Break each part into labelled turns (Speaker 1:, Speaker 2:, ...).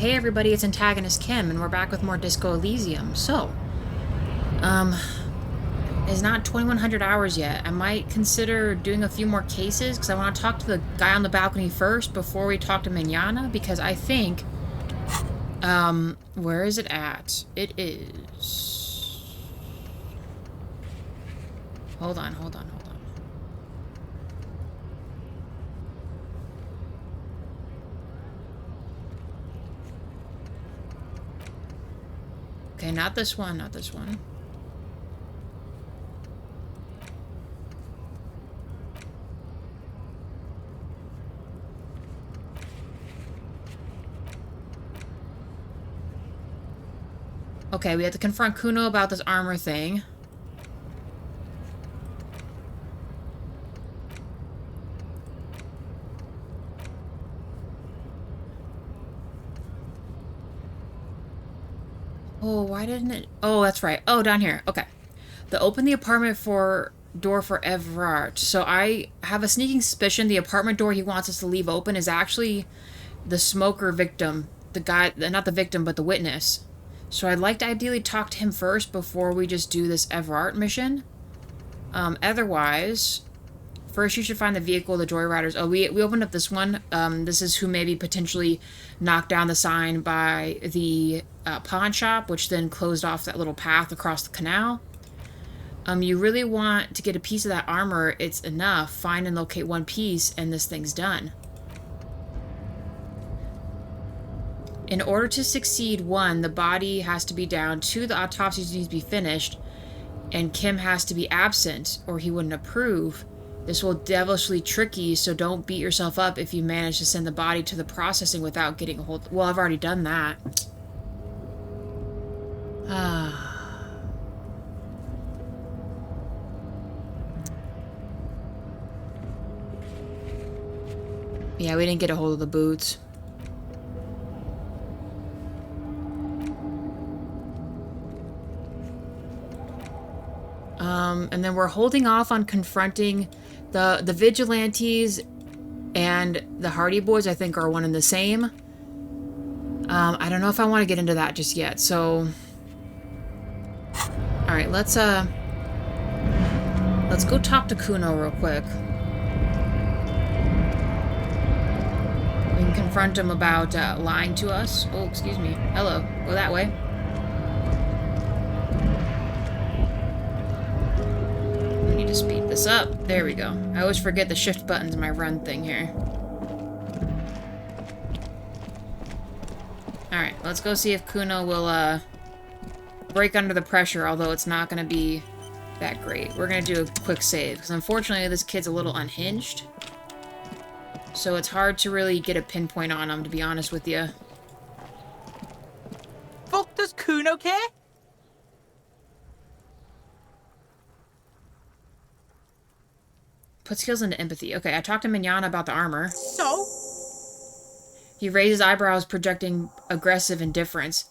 Speaker 1: Hey everybody, it's AntagonistKim, and we're back with more Disco Elysium. So, it's not 2100 hours yet. I might consider doing a few more cases, because I want to talk to the guy on the balcony first before we talk to Mignana, because I think, where is it at? It is... Hold on. Okay, not this one. Okay, we have to confront Kuno about this armor thing. Oh, why didn't it... Oh, that's right. Oh, down here. Okay. Open the apartment door for Everard. So I have a sneaking suspicion the apartment door he wants us to leave open is actually the smoker victim. The guy... Not the victim, but the witness. So I'd like to ideally talk to him first before we just do this Everard mission. Otherwise... First, you should find the vehicle, the Joyriders. Oh, we opened up this one. This is who maybe potentially knocked down the sign by the pawn shop, which then closed off that little path across the canal. You really want to get a piece of that armor. It's enough. Find and locate one piece, and this thing's done. In order to succeed, 1, the body has to be down. 2, the autopsy needs to be finished, and Kim has to be absent, or he wouldn't approve. This will devilishly tricky, so don't beat yourself up if you manage to send the body to the processing without getting a hold... Well, I've already done that. Yeah, we didn't get a hold of the boots. And then we're holding off on confronting the vigilantes and the Hardy Boys. I think are one and the same. I don't know if I want to get into that just yet. So, all right, let's go talk to Kuno real quick. We can confront him about lying to us. Oh, excuse me. Hello. Go that way. Speed this up. There we go. I always forget the shift buttons in my run thing here. Alright, let's go see if Kuno will break under the pressure, although it's not going to be that great. We're going to do a quick save, because unfortunately this kid's a little unhinged. So it's hard to really get a pinpoint on him, to be honest with you.
Speaker 2: Fuck does Kuno care?
Speaker 1: Put skills into empathy. Okay, I talked to Mignana about the armor.
Speaker 2: So?
Speaker 1: He raised his eyebrows, projecting aggressive indifference.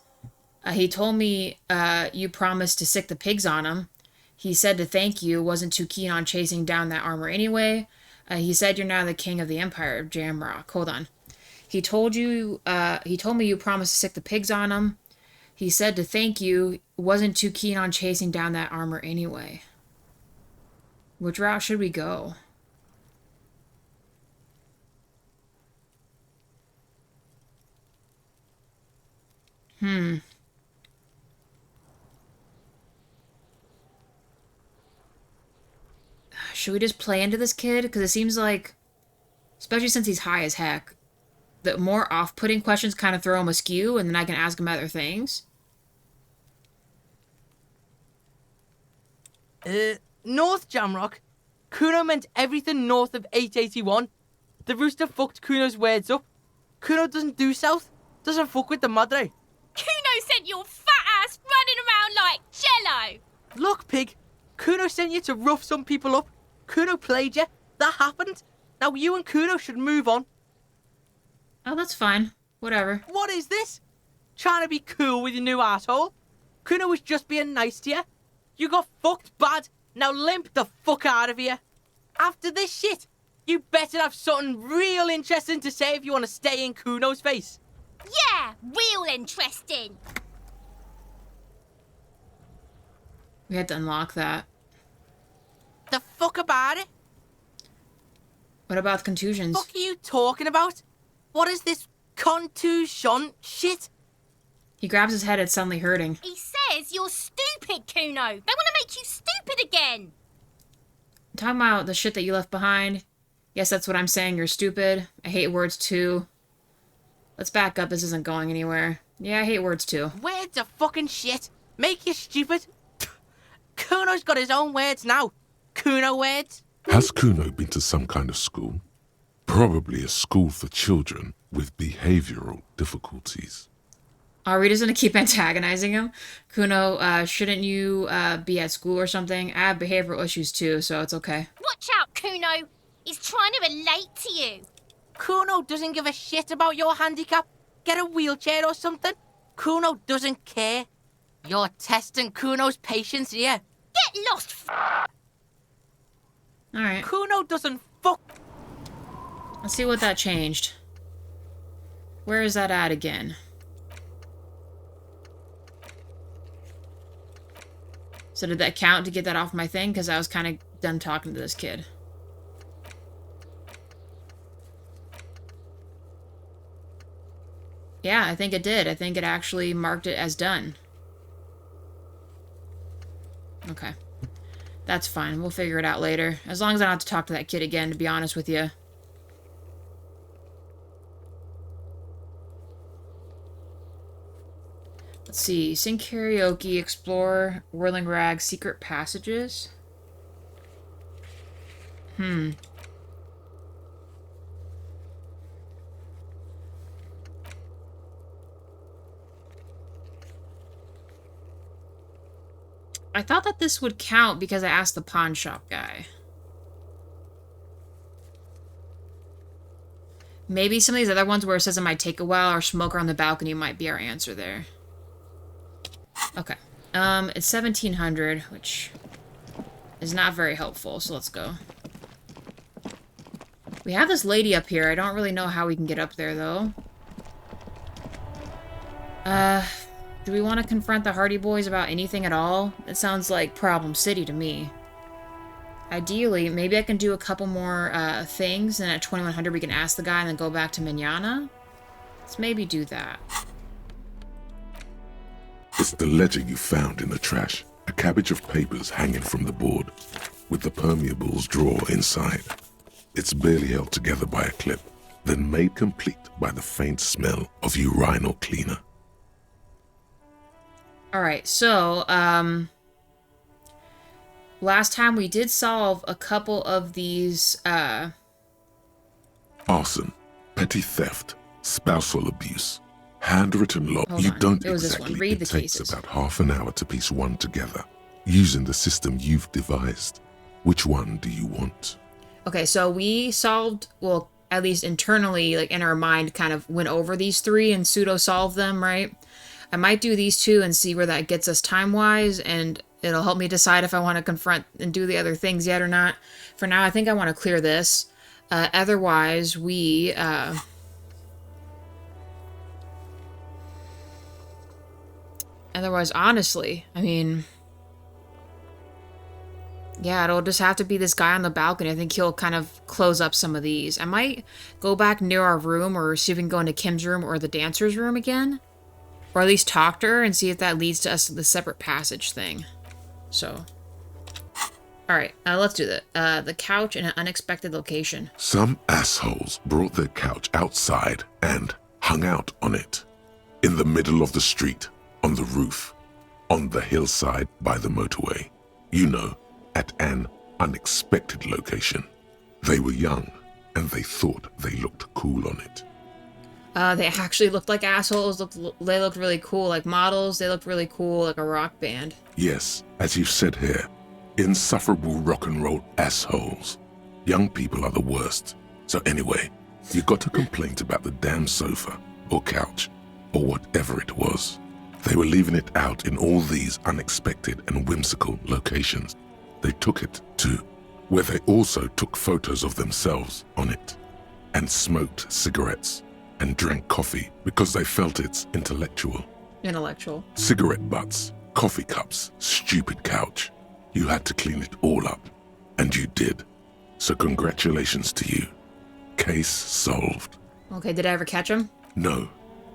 Speaker 1: He told me you promised to sick the pigs on him. He said to thank you, wasn't too keen on chasing down that armor anyway. He said you're now the king of the Empire of Jamrock. Hold on. He told me you promised to sick the pigs on him. He said to thank you, wasn't too keen on chasing down that armor anyway. Which route should we go? Should we just play into this kid? Because it seems like, especially since he's high as heck, the more off-putting questions kind of throw him askew, and then I can ask him other things.
Speaker 2: North Jamrock. Kuno meant everything north of 881. The rooster fucked Kuno's words up. Kuno doesn't do south. Doesn't fuck with the madre.
Speaker 3: Kuno sent your fat ass running around like jello.
Speaker 2: Look, pig. Kuno sent you to rough some people up. Kuno played you. That happened. Now you and Kuno should move on.
Speaker 1: Oh, that's fine. Whatever.
Speaker 2: What is this? Trying to be cool with your new asshole? Kuno was just being nice to you. You got fucked bad. Now limp the fuck out of here. After this shit, you better have something real interesting to say if you want to stay in Kuno's face.
Speaker 3: Yeah, real interesting.
Speaker 1: We had to unlock that.
Speaker 2: The fuck about it?
Speaker 1: What about the contusions?
Speaker 2: Fuck are you talking about? What is this contusion shit?
Speaker 1: He grabs his head, it's suddenly hurting.
Speaker 3: He says you're stupid, Kuno. They want to make you stupid again.
Speaker 1: Talking about the shit that you left behind. Yes, that's what I'm saying, you're stupid. I hate words too. Let's back up, this isn't going anywhere. Yeah, I hate words too.
Speaker 2: Words are fucking shit. Make you stupid. Kuno's got his own words now. Kuno words.
Speaker 4: Has Kuno been to some kind of school? Probably a school for children with behavioral difficulties.
Speaker 1: Are we just gonna keep antagonizing him? Kuno, shouldn't you be at school or something? I have behavioral issues too, so it's okay.
Speaker 3: Watch out, Kuno. He's trying to relate to you.
Speaker 2: Kuno doesn't give a shit about your handicap. Get a wheelchair or something. Kuno doesn't care. You're testing Kuno's patience here.
Speaker 3: Get lost,
Speaker 1: Alright,
Speaker 2: Kuno doesn't fuck.
Speaker 1: let's see what that changed. Where is that at again? So did that count to get that off my thing? Because I was kind of done talking to this kid. Yeah, I think it did. I think it actually marked it as done. Okay. That's fine. We'll figure it out later. As long as I don't have to talk to that kid again, to be honest with you. Let's see. Sing karaoke, explore, whirling rag, secret passages. I thought that this would count because I asked the pawn shop guy. Maybe some of these other ones where it says it might take a while or smoker on the balcony might be our answer there. Okay. It's 1700, which is not very helpful, so let's go. We have this lady up here. I don't really know how we can get up there, though. Do we want to confront the Hardy Boys about anything at all? It sounds like Problem City to me. Ideally, maybe I can do a couple more things, and at 2100 we can ask the guy and then go back to Manana. Let's maybe do that.
Speaker 4: It's the ledger you found in the trash. A cabbage of papers hanging from the board, with the permeables drawer inside. It's barely held together by a clip, then made complete by the faint smell of urinal cleaner.
Speaker 1: Alright, so, last time we did solve a couple of these,
Speaker 4: Arson, petty theft, spousal abuse, handwritten law.
Speaker 1: Hold
Speaker 4: You
Speaker 1: on.
Speaker 4: don't
Speaker 1: It was this
Speaker 4: exactly.
Speaker 1: one. Read
Speaker 4: It
Speaker 1: the
Speaker 4: takes
Speaker 1: cases.
Speaker 4: about half an hour to piece one together, using the system you've devised. Which one do you want?
Speaker 1: Okay, so we solved, well, at least internally, like in our mind, kind of went over these three and pseudo-solved them, right? I might do these two and see where that gets us time-wise, and it'll help me decide if I want to confront and do the other things yet or not. For now, I think I want to clear this. Otherwise, we, Otherwise, honestly, I mean... Yeah, it'll just have to be this guy on the balcony. I think he'll kind of close up some of these. I might go back near our room or see if we can go into Kim's room or the dancer's room again. Or at least talk to her and see if that leads to us to the separate passage thing. So. Alright, let's do that. The couch in an unexpected location.
Speaker 4: Some assholes brought their couch outside and hung out on it. In the middle of the street, on the roof, on the hillside by the motorway. You know, at an unexpected location. They were young, and they thought they looked cool on it.
Speaker 1: They actually looked like assholes. They looked really cool, like models. They looked really cool, like a rock band.
Speaker 4: Yes, as you said here, insufferable rock and roll assholes. Young people are the worst. So anyway, you got a complaint about the damn sofa, or couch, or whatever it was. They were leaving it out in all these unexpected and whimsical locations. They took it to where they also took photos of themselves on it, and smoked cigarettes, and drank coffee because they felt it's intellectual.
Speaker 1: Intellectual.
Speaker 4: Cigarette butts, coffee cups, stupid couch. You had to clean it all up. And you did. So congratulations to you. Case solved.
Speaker 1: Okay, did I ever catch him?
Speaker 4: No,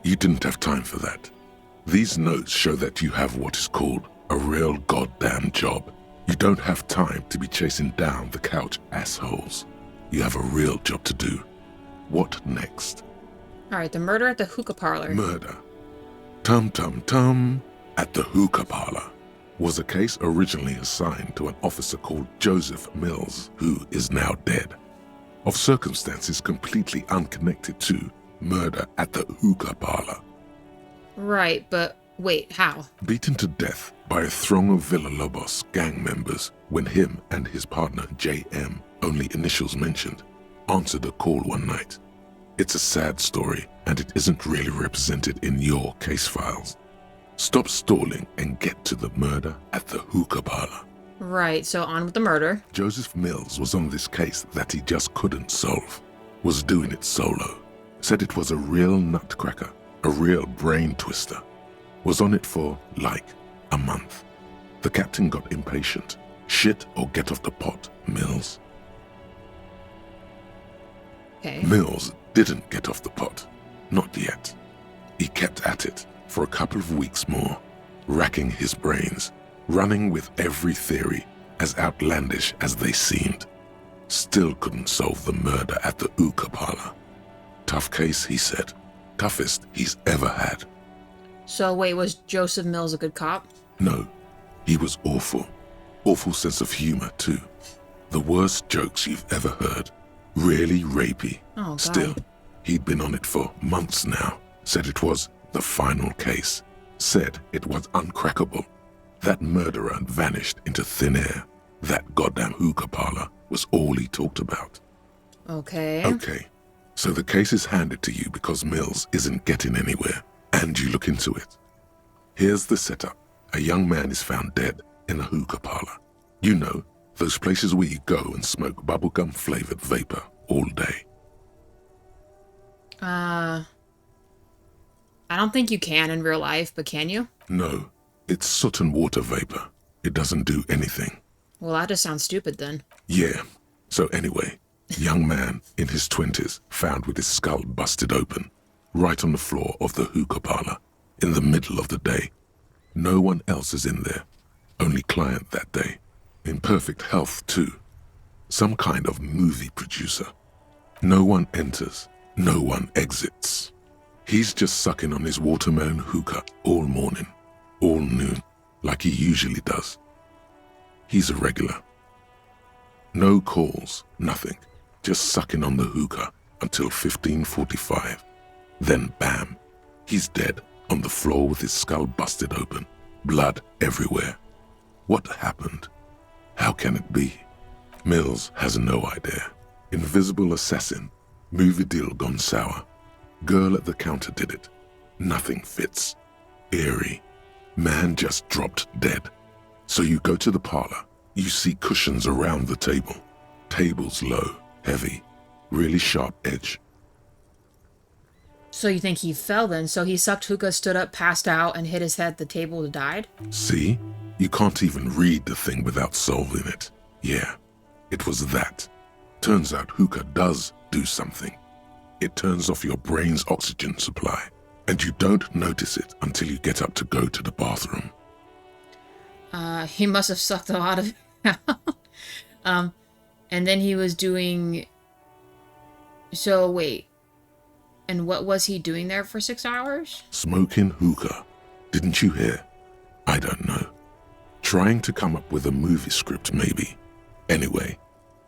Speaker 4: you didn't have time for that. These notes show that you have what is called a real goddamn job. You don't have time to be chasing down the couch assholes. You have a real job to do. What next?
Speaker 1: Alright, the murder at the hookah parlor.
Speaker 4: Murder. Tum at the hookah parlor was a case originally assigned to an officer called Joseph Mills, who is now dead, of circumstances completely unconnected to murder at the hookah parlor.
Speaker 1: Right, but wait, how?
Speaker 4: Beaten to death by a throng of Villalobos gang members when him and his partner J.M., only initials mentioned, answered a call one night. It's a sad story, and it isn't really represented in your case files. Stop stalling and get to the murder at the hookah parlor.
Speaker 1: Right, so on with the murder.
Speaker 4: Joseph Mills was on this case that he just couldn't solve. Was doing it solo. Said it was a real nutcracker, a real brain twister. Was on it for, like, a month. The captain got impatient. Shit or get off the pot, Mills.
Speaker 1: Okay.
Speaker 4: Mills didn't get off the pot. Not yet. He kept at it for a couple of weeks more, racking his brains, running with every theory, as outlandish as they seemed. Still couldn't solve the murder at the hookah parlor. Tough case, he said. Toughest he's ever had.
Speaker 1: So wait, was Joseph Mills a good cop?
Speaker 4: No, he was awful. Awful sense of humor, too. The worst jokes you've ever heard. Really rapey.
Speaker 1: Oh, God.
Speaker 4: Still, he'd been on it for months now. Said it was the final case. Said it was uncrackable. That murderer vanished into thin air. That goddamn hookah parlor was all he talked about.
Speaker 1: Okay.
Speaker 4: Okay, so the case is handed to you because Mills isn't getting anywhere, and you look into it. Here's the setup. A young man is found dead in a hookah parlor. You know, those places where you go and smoke bubblegum-flavored vapor all day.
Speaker 1: I don't think you can in real life, but can you?
Speaker 4: No, it's soot and water vapor. It doesn't do anything.
Speaker 1: Well, that just sounds stupid then.
Speaker 4: Yeah, so anyway, young man in his 20s found with his skull busted open, right on the floor of the hookah parlor, in the middle of the day. No one else is in there, only client that day. In perfect health, too. Some kind of movie producer. No one enters, no one exits. He's just sucking on his watermelon hookah all morning, all noon, like he usually does. He's a regular. No calls, nothing, just sucking on the hookah until 15:45. Then bam, he's dead on the floor with his skull busted open, blood everywhere. What happened? How can it be? Mills has no idea. Invisible assassin, movie deal gone sour. Girl at the counter did it. Nothing fits. Eerie. Man just dropped dead. So you go to the parlor. You see cushions around the table. Tables low, heavy, really sharp edge.
Speaker 1: So you think he fell then? So he sucked hookah, stood up, passed out, and hit his head at the table and died?
Speaker 4: See? You can't even read the thing without solving it. Yeah, it was that. Turns out hookah does do something. It turns off your brain's oxygen supply, and you don't notice it until you get up to go to the bathroom.
Speaker 1: He must have sucked a lot of it out. And then he was doing... So, wait. And what was he doing there for 6 hours?
Speaker 4: Smoking hookah. Didn't you hear? I don't know. Trying to come up with a movie script, maybe. Anyway,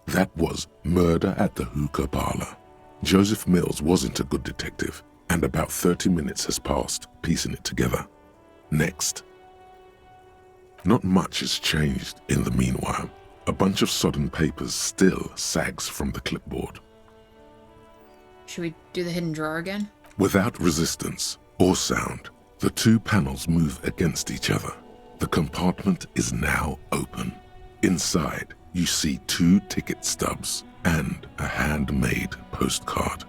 Speaker 4: that was murder at the hookah parlor. Joseph Mills wasn't a good detective, and about 30 minutes has passed piecing it together. Next. Not much has changed in the meanwhile. A bunch of sodden papers still sags from the clipboard.
Speaker 1: Should we do the hidden drawer again?
Speaker 4: Without resistance or sound, the two panels move against each other. The compartment is now open. Inside, you see 2 ticket stubs and a handmade postcard.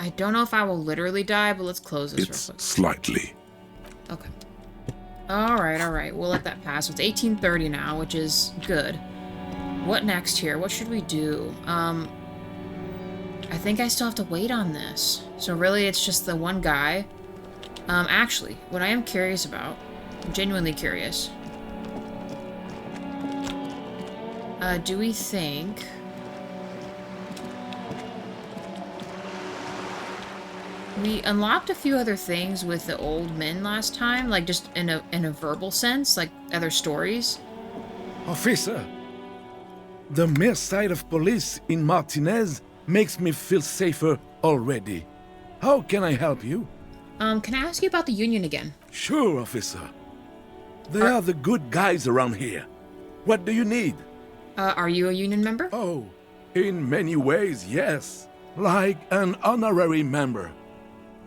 Speaker 1: I don't know if I will literally die, but let's close this
Speaker 4: It's
Speaker 1: real quick.
Speaker 4: slightly.
Speaker 1: Okay. Alright. We'll let that pass. It's 1830 now, which is good. What next here? What should we do? I think I still have to wait on this. So really, it's just the one guy. Actually, what I am curious about, I'm genuinely curious. Do we think... We unlocked a few other things with the old men last time, like just in a verbal sense, like other stories.
Speaker 5: Officer, the mere sight of police in Martinez makes me feel safer already. How can I help you?
Speaker 1: Can I ask you about the Union again?
Speaker 5: Sure, officer. They are the good guys around here. What do you need?
Speaker 1: Are you a Union member?
Speaker 5: Oh, in many ways, yes. Like an honorary member.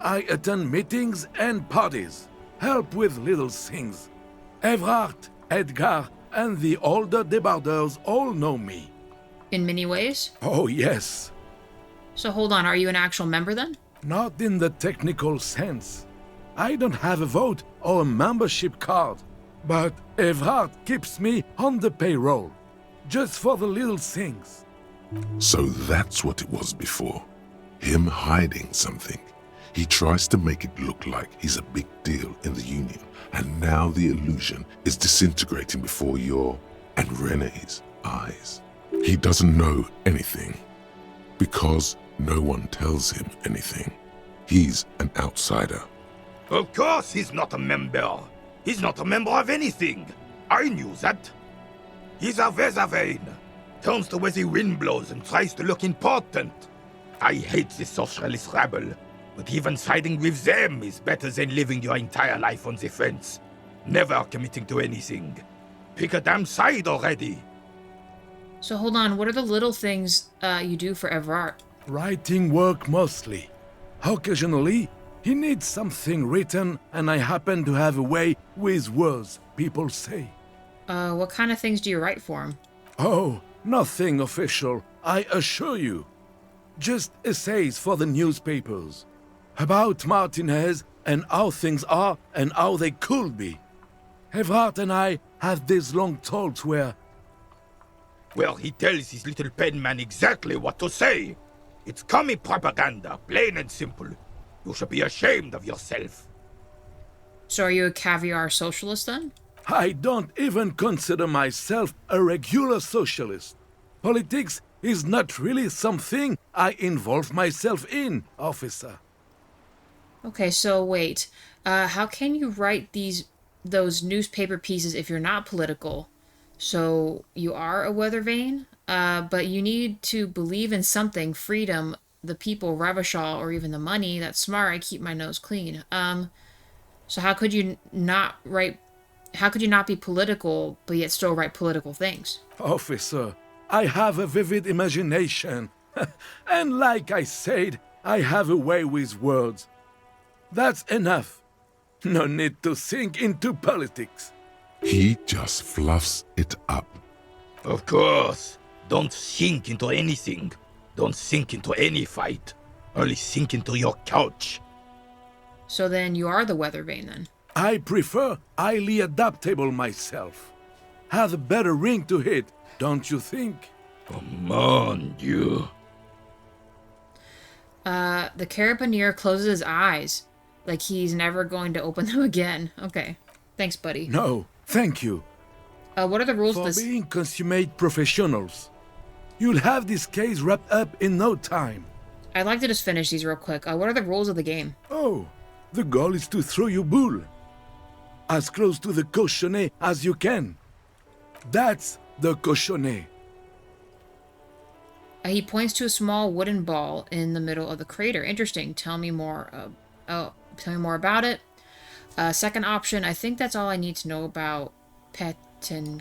Speaker 5: I attend meetings and parties, help with little things. Evrard, Edgar, and the older debarders all know me.
Speaker 1: In many ways?
Speaker 5: Oh, yes.
Speaker 1: So hold on, are you an actual member then?
Speaker 5: Not in the technical sense. I don't have a vote or a membership card, but Evrard keeps me on the payroll, just for the little things.
Speaker 4: So that's what it was before. Him hiding something. He tries to make it look like he's a big deal in the Union, and now the illusion is disintegrating before your and Renee's eyes. He doesn't know anything because no one tells him anything. He's an outsider.
Speaker 6: Of course he's not a member. He's not a member of anything. I knew that. He's a Weathervane. Turns to where the wind blows and tries to look important. I hate this socialist rabble, but even siding with them is better than living your entire life on the fence. Never committing to anything. Pick a damn side already.
Speaker 1: So hold on, what are the little things you do for Everard?
Speaker 5: Writing work mostly. Occasionally, he needs something written, and I happen to have a way with words, people say.
Speaker 1: What kind of things do you write for him?
Speaker 5: Oh, nothing official, I assure you. Just essays for the newspapers. About Martinez and how things are and how they could be. Evrard and I have these long talks where...
Speaker 6: Well, he tells his little pen man exactly what to say. It's commie propaganda, plain and simple. You should be ashamed of yourself.
Speaker 1: So are you a caviar socialist then?
Speaker 5: I don't even consider myself a regular socialist. Politics is not really something I involve myself in, officer.
Speaker 1: Okay, so wait. How can you write those newspaper pieces if you're not political? So you are a weather vane, but you need to believe in something, freedom, the people, Revachol, or even the money. That's smart. I keep my nose clean. So how could you not be political, but yet still write political things?
Speaker 5: Officer, I have a vivid imagination. And like I said, I have a way with words. That's enough. No need to sink into politics.
Speaker 4: He just fluffs it up.
Speaker 6: Of course. Don't sink into anything. Don't sink into any fight. Only sink into your couch.
Speaker 1: So then you are the weather vane then?
Speaker 5: I prefer highly adaptable myself. Have a better ring to hit, don't you think?
Speaker 6: Mon Dieu.
Speaker 1: The Carabineer closes his eyes, like he's never going to open them again. Okay. Thanks, buddy.
Speaker 5: No, thank you.
Speaker 1: What are the rules of
Speaker 5: For
Speaker 1: this?
Speaker 5: being consummate professionals. You'll have this case wrapped up in no time.
Speaker 1: I'd like to just finish these real quick. What are the rules of the game?
Speaker 5: Oh, the goal is to throw your bull as close to the cochonnet as you can. That's the cochonnet.
Speaker 1: He points to a small wooden ball in the middle of the crater. Interesting. Tell me more. Tell me more about it. Second option. I think that's all I need to know about Petin.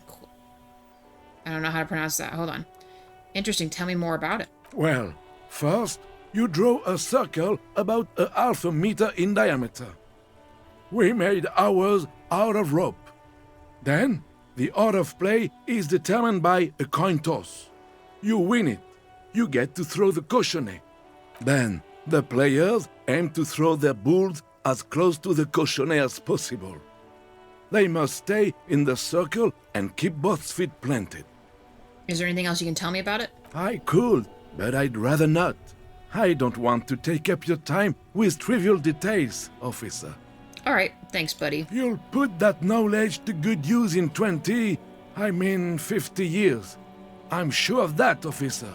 Speaker 1: I don't know how to pronounce that. Hold on. Interesting. Tell me more about it.
Speaker 5: Well, first, you draw a circle about a half a meter in diameter. We made ours out of rope. Then, the order of play is determined by a coin toss. You win it. You get to throw the cochonnet. Then, The players aim to throw their bulls as close to the cochonnet as possible. They must stay in the circle and keep both feet planted.
Speaker 1: Is there anything else you can tell me about it?
Speaker 5: I could, but I'd rather not. I don't want to take up your time with trivial details, officer.
Speaker 1: All right, thanks, buddy.
Speaker 5: You'll put that knowledge to good use in 50 years. I'm sure of that, officer.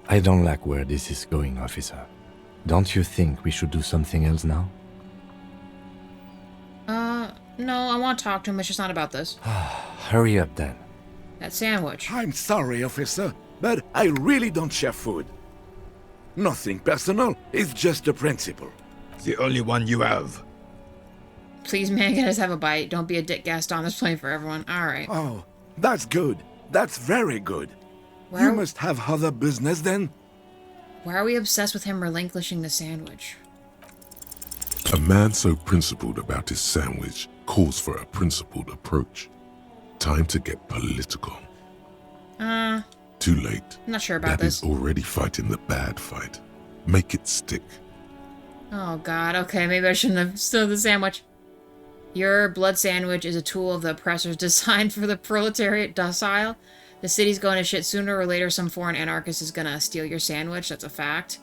Speaker 7: I don't like where this is going, officer. Don't you think we should do something else now?
Speaker 1: No, I want to talk to him. It's just not about this.
Speaker 7: Hurry up then.
Speaker 1: That sandwich.
Speaker 5: I'm sorry, officer, but I really don't share food. Nothing personal, it's just a principle.
Speaker 6: The only one you have.
Speaker 1: Please, man, get us have a bite. Don't be a Dick Gaston. There's plenty for everyone. All right.
Speaker 5: Oh, that's good. That's very good.
Speaker 1: Where
Speaker 5: You must have other business then?
Speaker 1: Why are we obsessed with him relinquishing the sandwich?
Speaker 4: A man so principled about his sandwich calls for a principled approach. Time to get political. Too late.
Speaker 1: I'm not sure about
Speaker 4: Dad
Speaker 1: this.
Speaker 4: is already fighting the bad fight. Make it stick.
Speaker 1: Oh, God. Okay, maybe I shouldn't have stolen the sandwich. Your blood sandwich is a tool of the oppressors designed for the proletariat docile. The city's going to shit sooner or later. Some foreign anarchist is going to steal your sandwich. That's a fact.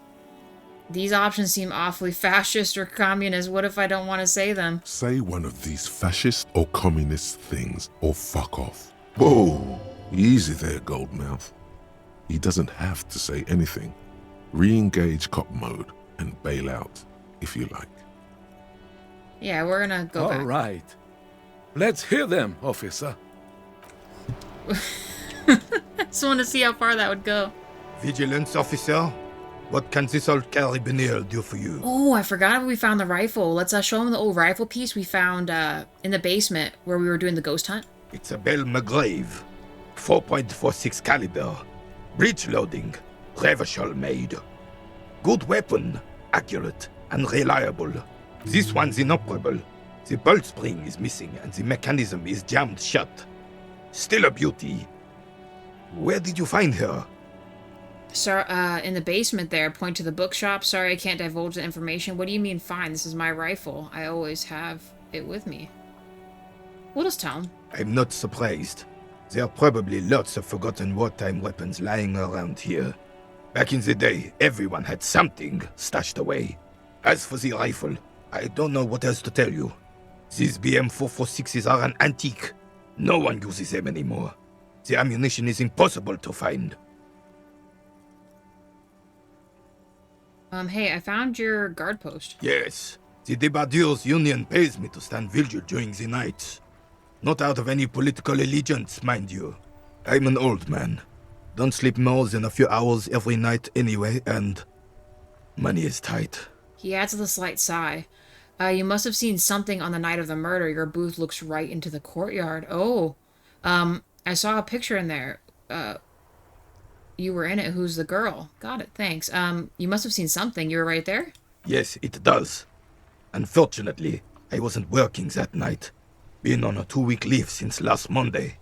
Speaker 1: These options seem awfully fascist or communist. What if I don't want to say them?
Speaker 4: Say one of these fascist or communist things or fuck off. Whoa, easy there, Goldmouth. He doesn't have to say anything. Re-engage cop mode and bail out, if you like.
Speaker 1: Yeah, we're going to go back.
Speaker 5: All right. Let's hear them, officer.
Speaker 1: I just want to see how far that would go.
Speaker 6: Vigilance officer? What can this old carabiner do for you?
Speaker 1: Oh, I forgot we found the rifle. Let's show him the old rifle piece we found in the basement where we were doing the ghost hunt.
Speaker 6: It's a Bell McGrave. 4.46 caliber. Breech loading. Revachol made. Good weapon. Accurate and reliable. This one's inoperable. The bolt spring is missing and the mechanism is jammed shut. Still a beauty. Where did you find her?
Speaker 1: Sir, in the basement there, point to the bookshop. Sorry, I can't divulge the information. What do you mean, fine? This is my rifle. I always have it with me. We'll just tell him.
Speaker 6: I'm not surprised. There are probably lots of forgotten wartime weapons lying around here. Back in the day, everyone had something stashed away. As for the rifle, I don't know what else to tell you. These BM-446s are an antique. No one uses them anymore. The ammunition is impossible to find.
Speaker 1: Hey, I found your guard post.
Speaker 6: Yes, the Debardeurs Union pays me to stand vigil during the nights. Not out of any political allegiance, mind you. I'm an old man. Don't sleep more than a few hours every night anyway, and money is tight.
Speaker 1: He adds with a slight sigh. You must have seen something on the night of the murder. Your booth looks right into the courtyard. Oh, I saw a picture in there. You were in it. Who's the girl? Got it. Thanks. You must have seen something. You were right there?
Speaker 6: Yes, it does. Unfortunately, I wasn't working that night. Been on a 2-week leave since last Monday.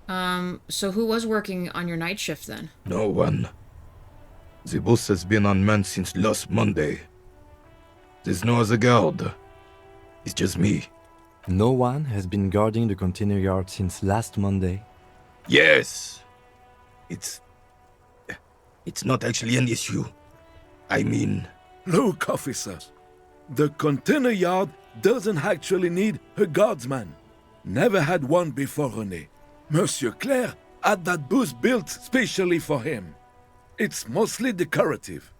Speaker 1: So who was working on your night shift then?
Speaker 6: No one. The bus has been unmanned since last Monday. There's no other guard. It's just me.
Speaker 7: No one has been guarding the container yard since last Monday.
Speaker 6: Yes. It's not actually an issue. I mean...
Speaker 5: Look, officers. The container yard doesn't actually need a guardsman. Never had one before René. Monsieur Claire had that booth built specially for him. It's mostly decorative.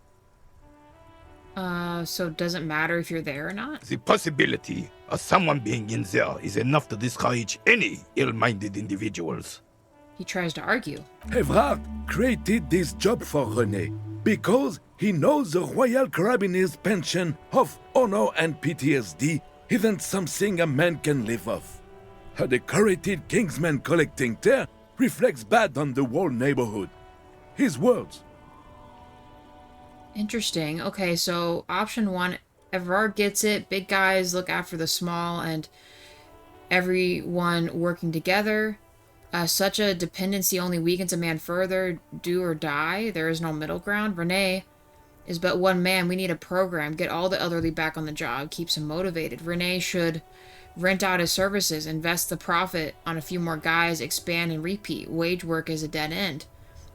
Speaker 1: So it doesn't matter if you're there or not?
Speaker 6: The possibility of someone being in there is enough to discourage any ill-minded individuals.
Speaker 1: He tries to argue.
Speaker 5: Evrard created this job for René because he knows the Royal Carabineers' pension of honor and PTSD isn't something a man can live off. A decorated Kingsman collecting tear reflects bad on the whole neighborhood. His words.
Speaker 1: Interesting. Okay, so option one, Everard gets it. Big guys look after the small and everyone working together. Such a dependency only weakens a man further. Do or die. There is no middle ground. Renee is but one man. We need a program. Get all the elderly back on the job. Keeps him motivated. Renee should rent out his services. Invest the profit on a few more guys. Expand and repeat. Wage work is a dead end.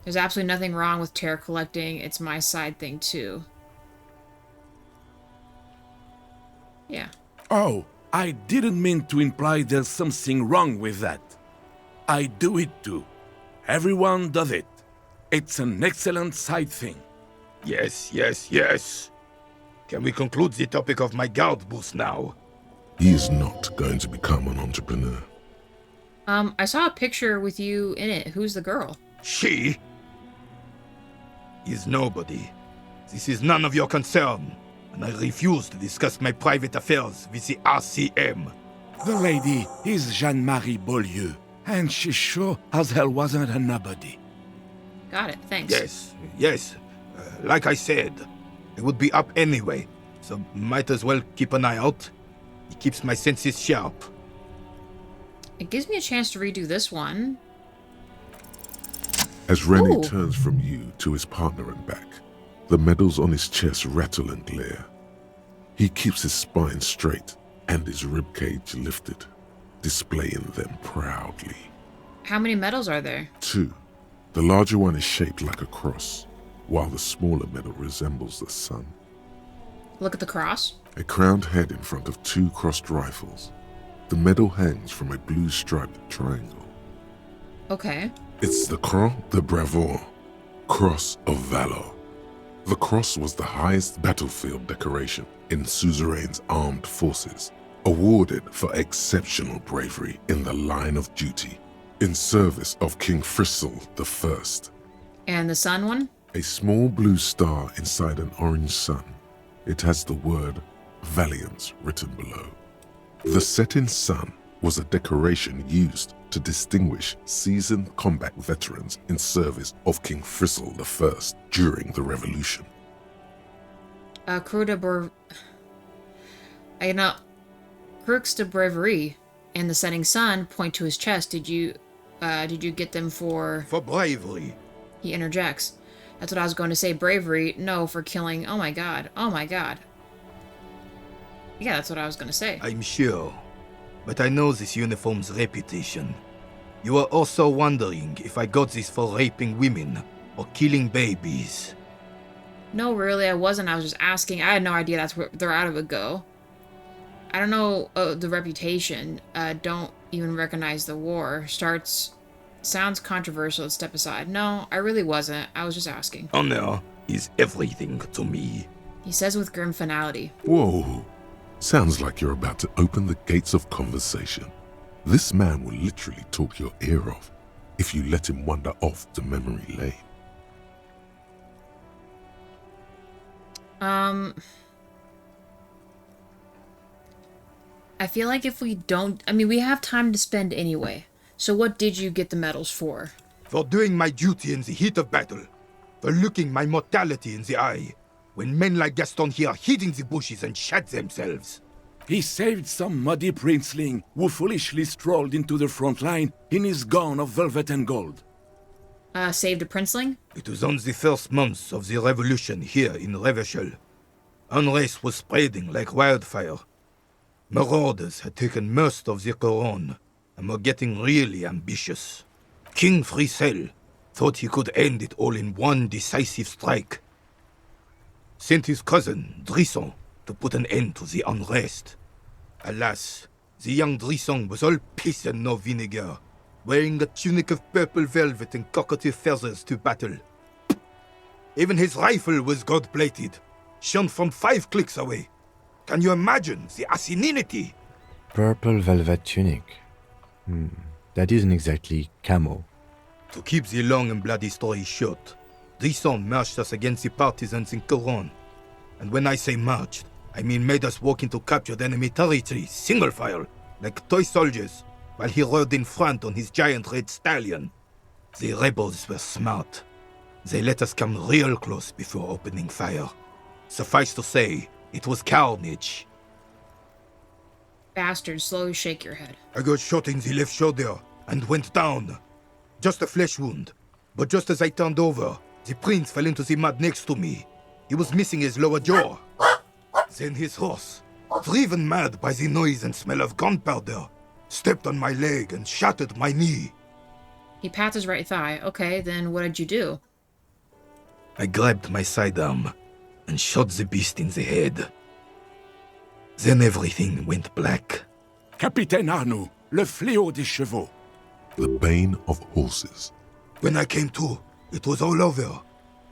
Speaker 1: There's absolutely nothing wrong with terror collecting. It's my side thing, too. Yeah.
Speaker 5: Oh, I didn't mean to imply there's something wrong with that. I do it too. Everyone does it. It's an excellent side thing.
Speaker 6: Yes, yes, yes. Can we conclude the topic of my guard boost now?
Speaker 4: He is not going to become an entrepreneur.
Speaker 1: I saw a picture with you in it. Who's the girl?
Speaker 6: She is nobody. This is none of your concern, and I refuse to discuss my private affairs with the RCM.
Speaker 5: The lady is Jeanne-Marie Beaulieu, and she sure as hell wasn't a nobody.
Speaker 1: Got it. Thanks.
Speaker 6: Yes, yes. Like I said, I would be up anyway, so might as well keep an eye out. It keeps my senses sharp.
Speaker 1: It gives me a chance to redo this one.
Speaker 4: As Rene
Speaker 1: Ooh.
Speaker 4: turns from you to his partner and back, the medals on his chest rattle and glare. He keeps his spine straight and his ribcage lifted, displaying them proudly.
Speaker 1: How many medals are there?
Speaker 4: 2. The larger one is shaped like a cross, while the smaller medal resembles the sun.
Speaker 1: Look at the cross.
Speaker 4: A crowned head in front of 2 crossed rifles. The medal hangs from a blue striped triangle.
Speaker 1: Okay.
Speaker 4: It's the Croix de Bravoure, Cross of Valor. The cross was the highest battlefield decoration in suzerain's armed forces, awarded for exceptional bravery in the line of duty, in service of King Frizzle I.
Speaker 1: And the sun one?
Speaker 4: A small blue star inside an orange sun. It has the word Valiance written below. The setting sun was a decoration used to distinguish seasoned combat veterans in service of King Frizzle I during the Revolution.
Speaker 1: Croix de Braverie and the setting sun point to his chest. Did you get them for...
Speaker 6: For bravery.
Speaker 1: He interjects. That's what I was going to say. Bravery. No, for killing... Oh my god. Oh my god. Yeah, that's what I was going to say.
Speaker 6: I'm sure. But I know this uniform's reputation. You are also wondering if I got this for raping women or killing babies.
Speaker 1: No, really, I wasn't. I was just asking. I had no idea that's where they're out of a go. I don't know the reputation. Don't even recognize the war. Sounds controversial. Let's step aside. No, I really wasn't. I was just asking.
Speaker 6: Honor is everything to me.
Speaker 1: He says with grim finality.
Speaker 4: Whoa. Sounds like you're about to open the gates of conversation. This man will literally talk your ear off if you let him wander off to memory lane.
Speaker 1: I feel like if we don't... I mean, we have time to spend anyway. So what did you get the medals for?
Speaker 6: For doing my duty in the heat of battle. For looking my mortality in the eye. When men like Gaston here hid in the bushes and shat themselves.
Speaker 5: He saved some muddy princeling who foolishly strolled into the front line in his gown of velvet and gold.
Speaker 1: Saved a princeling?
Speaker 6: It was on the first months of the revolution here in Revachol. Unrest was spreading like wildfire. Marauders had taken most of the Couronne and were getting really ambitious. King Frizzle thought he could end it all in one decisive strike. Sent his cousin, Drisson, to put an end to the unrest. Alas, the young Drisson was all piss and no vinegar, wearing a tunic of purple velvet and cockatiel feathers to battle. Even his rifle was gold-plated, shone from 5 clicks away. Can you imagine the asininity?
Speaker 7: Purple velvet tunic. That isn't exactly camo.
Speaker 6: To keep the long and bloody story short, Drisson marched us against the partisans in Couronne. And when I say marched, I mean made us walk into captured enemy territory, single file, like toy soldiers, while he rode in front on his giant red stallion. The rebels were smart. They let us come real close before opening fire. Suffice to say, it was carnage.
Speaker 1: Bastard, slowly shake your head.
Speaker 6: I got shot in the left shoulder and went down. Just a flesh wound. But just as I turned over, the prince fell into the mud next to me. He was missing his lower jaw. Then his horse, driven mad by the noise and smell of gunpowder, stepped on my leg and shattered my knee.
Speaker 1: He pats his right thigh. Okay, then what did you do?
Speaker 6: I grabbed my sidearm and shot the beast in the head. Then everything went black.
Speaker 5: Capitaine Arnoux, le fléau des chevaux.
Speaker 4: The bane of horses.
Speaker 6: When I came to, it was all over.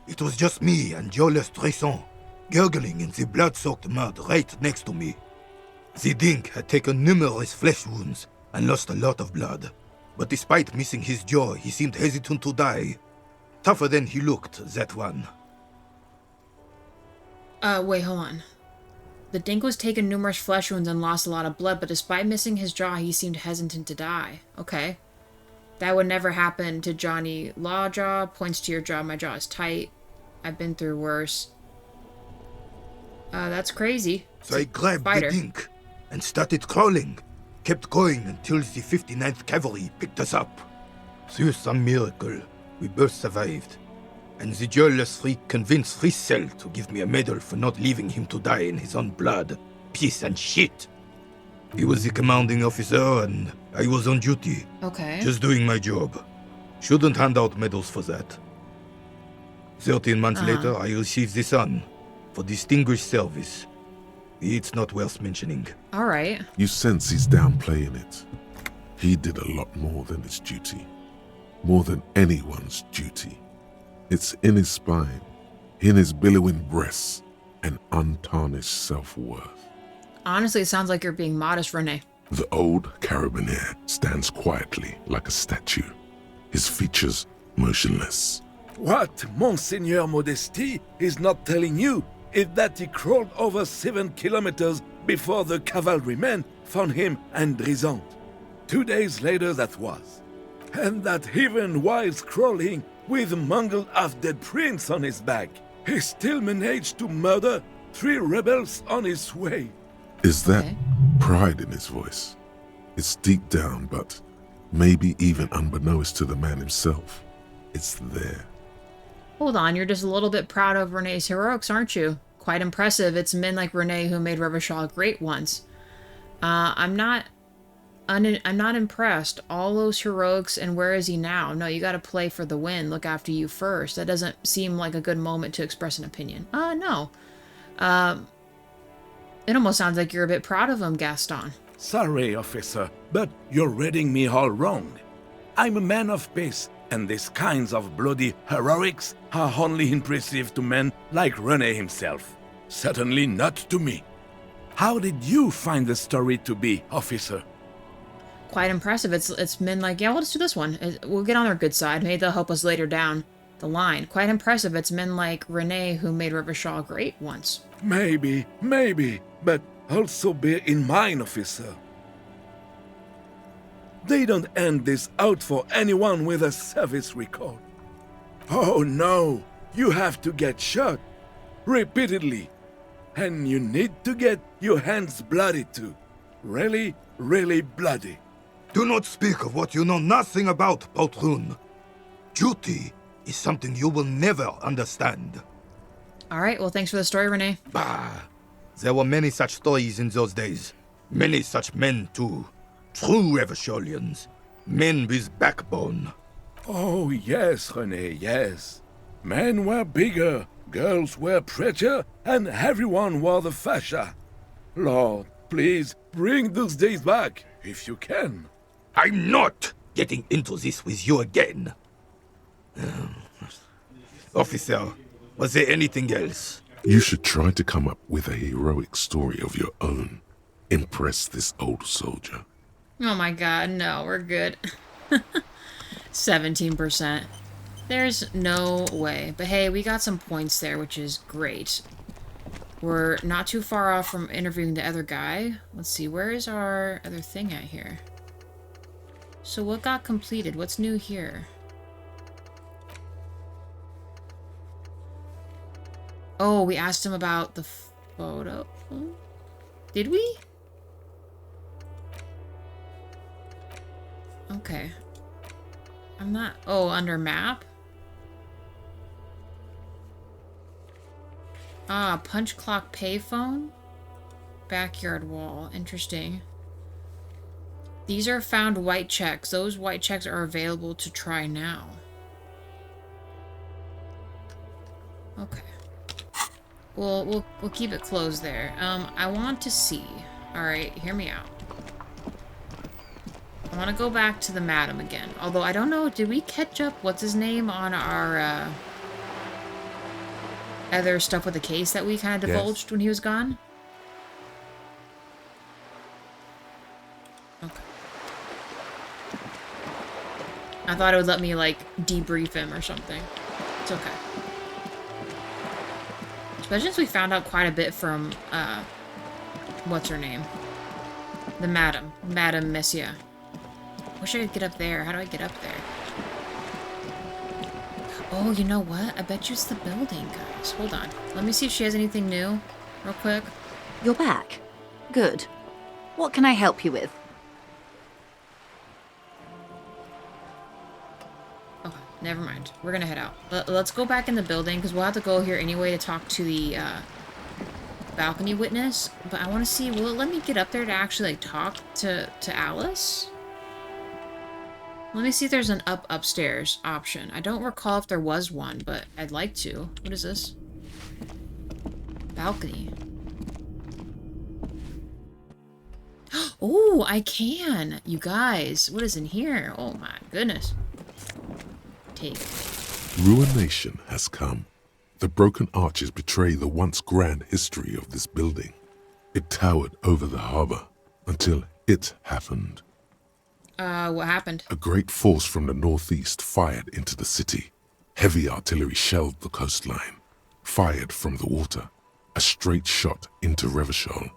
Speaker 6: It was just me and Jolas Tresson, gurgling in the blood-soaked mud right next to me. The dink had taken numerous flesh wounds and lost a lot of blood. But despite missing his jaw, he seemed hesitant to die. Tougher than he looked, that one.
Speaker 1: Wait, hold on. The dink was taken numerous flesh wounds and lost a lot of blood, but despite missing his jaw, he seemed hesitant to die. Okay. That would never happen to Johnny Lawjaw. Points to your jaw. My jaw is tight. I've been through worse. That's crazy.
Speaker 6: So I grabbed the dink and started crawling. Kept going until the 59th Cavalry picked us up. Through some miracle, we both survived. And the jailess freak convinced Frissel to give me a medal for not leaving him to die in his own blood. Piece and shit. He was the commanding officer and I was on duty.
Speaker 1: Okay.
Speaker 6: Just doing my job. Shouldn't hand out medals for that. 13 months later, I received the Sun for distinguished service. It's not worth mentioning.
Speaker 1: All right.
Speaker 4: You sense he's downplaying it. He did a lot more than his duty. More than anyone's duty. It's in his spine, in his billowing breasts, and untarnished self-worth.
Speaker 1: Honestly, it sounds like you're being modest, Renee.
Speaker 4: The old carabinier stands quietly like a statue, his features motionless.
Speaker 5: What Monseigneur Modesty is not telling you is that he crawled over 7 kilometers before the cavalrymen found him and Drizant. 2 days later that was. And that even while crawling with a mangled half-dead prince on his back, he still managed to murder 3 rebels on his way.
Speaker 4: Is that pride in his voice? It's deep down, but maybe even unbeknownst to the man himself, it's there.
Speaker 1: Hold on, you're just a little bit proud of Renee's heroics, aren't you? Quite impressive. It's men like Renee who made Revachol great once. I'm not impressed. All those heroics, and where is he now? No, you gotta play for the win. Look after you first. That doesn't seem like a good moment to express an opinion. No. It almost sounds like you're a bit proud of him, Gaston.
Speaker 5: Sorry, officer, but you're reading me all wrong. I'm a man of peace, and these kinds of bloody heroics are only impressive to men like René himself. Certainly not to me. How did you find the story to be, officer?
Speaker 1: Quite impressive. It's men like, yeah, well, let's do this one. We'll get on their good side. Maybe they'll help us later down the line. Quite impressive. It's men like Renee who made Revachol great once.
Speaker 5: Maybe, but also bear in mind, officer. They don't end this out for anyone with a service record. Oh no, you have to get shot repeatedly. And you need to get your hands bloody too. Really, really bloody.
Speaker 6: Do not speak of what you know nothing about, Poltroon. Duty is something you will never understand.
Speaker 1: All right, well, thanks for the story, Renee.
Speaker 6: Bah, there were many such stories in those days. Many such men, too. True Revacholians. Men with backbone.
Speaker 5: Oh, yes, René, yes. Men were bigger, girls were prettier, and everyone wore the fascia. Lord, please, bring those days back, if you can.
Speaker 6: I'm not getting into this with you again. Officer, was there anything else?
Speaker 4: You should try to come up with a heroic story of your own. Impress this old soldier.
Speaker 1: Oh my god, no, we're good. 17%. There's no way. But hey, we got some points there, which is great. We're not too far off from interviewing the other guy. Let's see, where is our other thing at here? So what got completed? What's new here? Oh, we asked him about the photo. Did we? Okay. I'm not... Oh, under map? Ah, punch clock payphone? Backyard wall. Interesting. These are found white checks. Those white checks are available to try now. Okay. We'll keep it closed there. I want to see. Alright, hear me out. I want to go back to the madam again. Although, I don't know, did we catch up, what's his name, on our, other stuff with the case that we kind of divulged when he was gone? Okay. I thought it would let me, like, debrief him or something. It's okay. Especially since we found out quite a bit from, what's her name? The Madam. Madam Messiah. Wish I could get up there. How do I get up there? Oh, you know what? I bet you it's the building, guys. Hold on. Let me see if she has anything new. Real quick.
Speaker 8: You're back. Good. What can I help you with?
Speaker 1: Okay, never mind. We're gonna head out. Let's go back in the building, because we'll have to go here anyway to talk to the, balcony witness. But I want to see, will it let me get up there to actually, like, talk to Alice? Let me see if there's an upstairs option. I don't recall if there was one, but I'd like to. What is this? Balcony. Oh, I can! You guys, what is in here? Oh my goodness. Take.
Speaker 4: Ruination has come. The broken arches betray the once grand history of this building. It towered over the harbor until it happened.
Speaker 1: What happened?
Speaker 4: A great force from the northeast fired into the city. Heavy artillery shelled the coastline. Fired from the water. A straight shot into Revachol.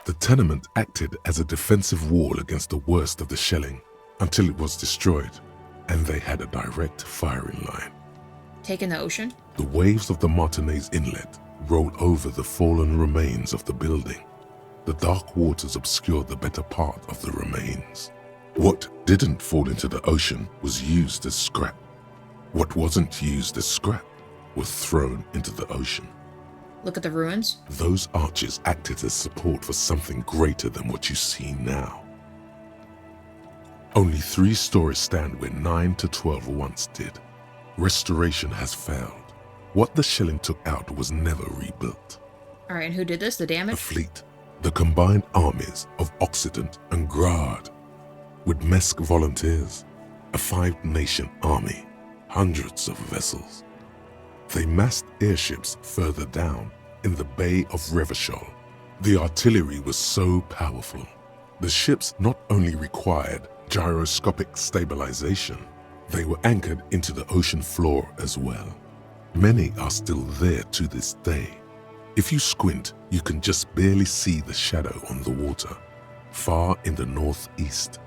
Speaker 4: The tenement acted as a defensive wall against the worst of the shelling until it was destroyed, and they had a direct firing line.
Speaker 1: Take in the ocean?
Speaker 4: The waves of the Martinez Inlet rolled over the fallen remains of the building. The dark waters obscured the better part of the remains. What didn't fall into the ocean was used as scrap. What wasn't used as scrap was thrown into the ocean.
Speaker 1: Look at the ruins.
Speaker 4: Those arches acted as support for something greater than what you see now. Only 3 stories stand where 9 to 12 once did. Restoration has failed. What the shelling took out was never rebuilt.
Speaker 1: Alright, and who did this? The
Speaker 4: The
Speaker 1: damage?
Speaker 4: fleet, the combined armies of Occident and Grad, with Mesk volunteers, a 5-nation army, hundreds of vessels. They massed airships further down in the Bay of Revachol. The artillery was so powerful. The ships not only required gyroscopic stabilization, they were anchored into the ocean floor as well. Many are still there to this day. If you squint, you can just barely see the shadow on the water, far in the northeast.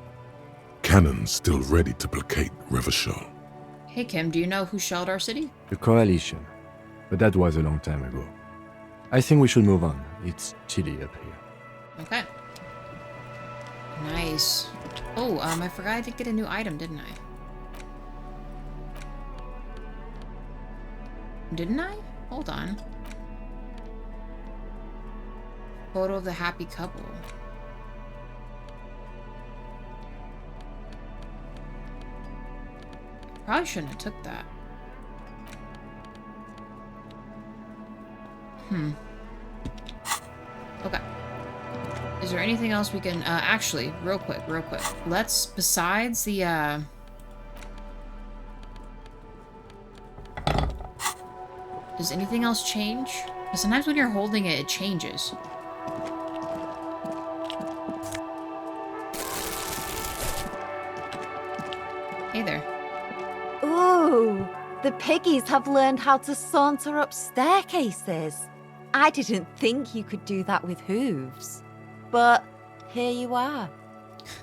Speaker 4: Cannons still ready to placate Revachol.
Speaker 1: Hey Kim, do you know who shelled our city?
Speaker 7: The coalition. But that was a long time ago. I think we should move on. It's chilly up here.
Speaker 1: Okay. Nice. Oh, I forgot I did get a new item, didn't I? Didn't I? Hold on. Photo of the happy couple. Probably shouldn't have took that. Okay. Is there anything else we can, actually, real quick. Let's, besides the, does anything else change? Because sometimes when you're holding it, it changes. Hey there.
Speaker 8: Ooh, the piggies have learned how to saunter up staircases. I didn't think you could do that with hooves. But here you are.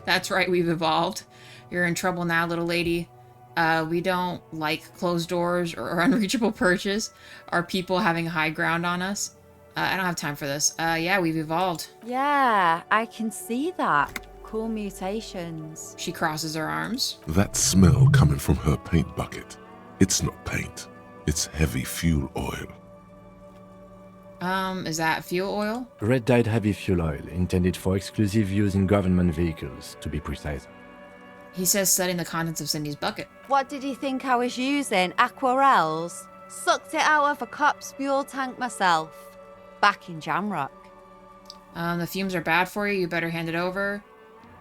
Speaker 1: That's right, we've evolved. You're in trouble now, little lady. We don't like closed doors or unreachable perches or people having high ground on us. I don't have time for this. Yeah, we've evolved.
Speaker 8: Yeah, I can see that. cool mutations.
Speaker 1: She crosses her arms.
Speaker 4: That smell coming from her paint bucket. It's not paint. It's heavy fuel oil.
Speaker 1: Is that fuel oil?
Speaker 7: Red dyed heavy fuel oil, intended for exclusive use in government vehicles, to be precise.
Speaker 1: He says studying the contents of Cindy's bucket.
Speaker 8: What did you think I was using? Aquarels? Sucked it out of a cop's fuel tank myself. Back in Jamrock.
Speaker 1: The fumes are bad for you. You better hand it over.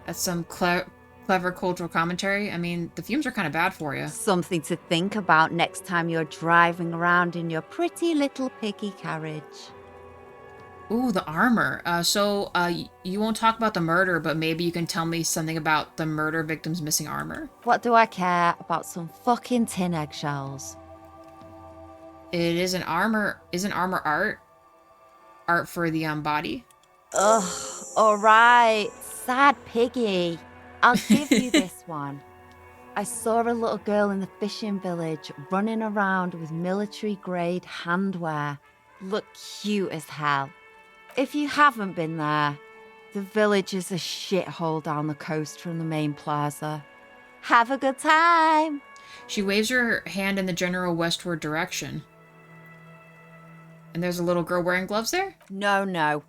Speaker 1: That's some clever cultural commentary. I mean, the fumes are kind of bad for you.
Speaker 8: Something to think about next time you're driving around in your pretty little piggy carriage.
Speaker 1: Ooh, the armor. You won't talk about the murder, but maybe you can tell me something about the murder victim's missing armor.
Speaker 8: What do I care about some fucking tin eggshells?
Speaker 1: It is an armor. Isn't armor art? Art for the body?
Speaker 8: Ugh, alright. Sad piggy. I'll give you this one. I saw a little girl in the fishing village running around with military-grade handwear. Looked cute as hell. If you haven't been there, the village is a shithole down the coast from the main plaza. Have a good time!
Speaker 1: She waves her hand in the general westward direction. And there's a little girl wearing gloves there?
Speaker 8: No.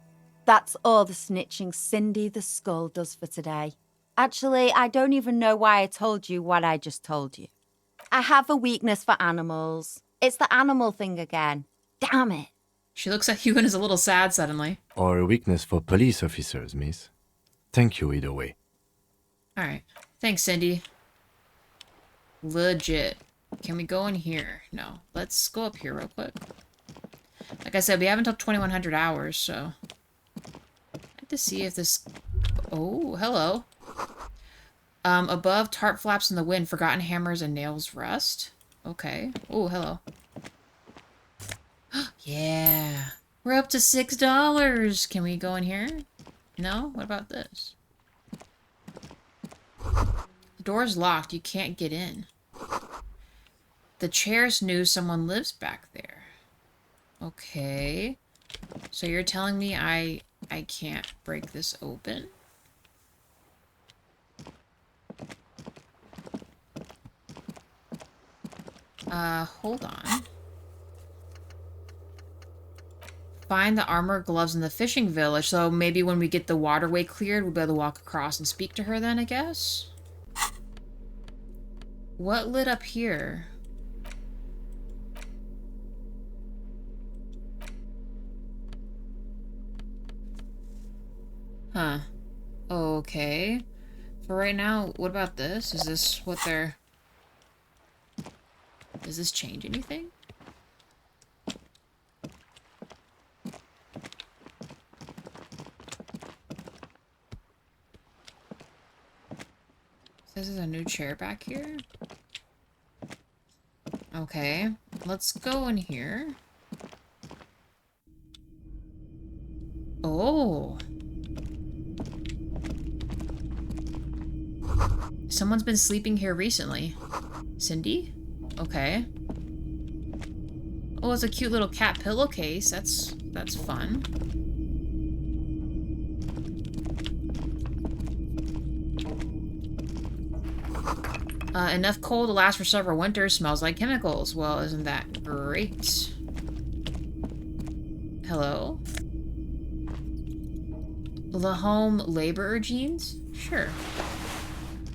Speaker 8: That's all the snitching Cindy the Skull does for today. Actually, I don't even know why I told you what I just told you. I have a weakness for animals. It's the animal thing again. Damn it.
Speaker 1: She looks at you and is a little sad suddenly.
Speaker 7: Or a weakness for police officers, miss. Thank you either way.
Speaker 1: Alright. Thanks, Cindy. Legit. Can we go in here? No. Let's go up here real quick. Like I said, we have until 2100 hours, so... I have to see if this... Oh, hello. Above, tarp flaps in the wind, forgotten hammers and nails rust. Okay. Oh, hello. Yeah. We're up to $6. Can we go in here? No? What about this? The door's locked. You can't get in. The chairs knew someone lives back there. Okay. So you're telling me I can't break this open? Hold on. Find the armor gloves in the fishing village. So maybe when we get the waterway cleared, we'll be able to walk across and speak to her then, I guess? What lit up here? Huh. Okay. For right now, what about this? Is this what they're... Does this change anything? This is a new chair back here. Okay, let's go in here. Oh. Someone's been sleeping here recently. Cindy? Okay. Oh, it's a cute little cat pillowcase. That's fun. Enough coal to last for several winters. Smells like chemicals. Well, isn't that great? Hello? The home laborer jeans? Sure.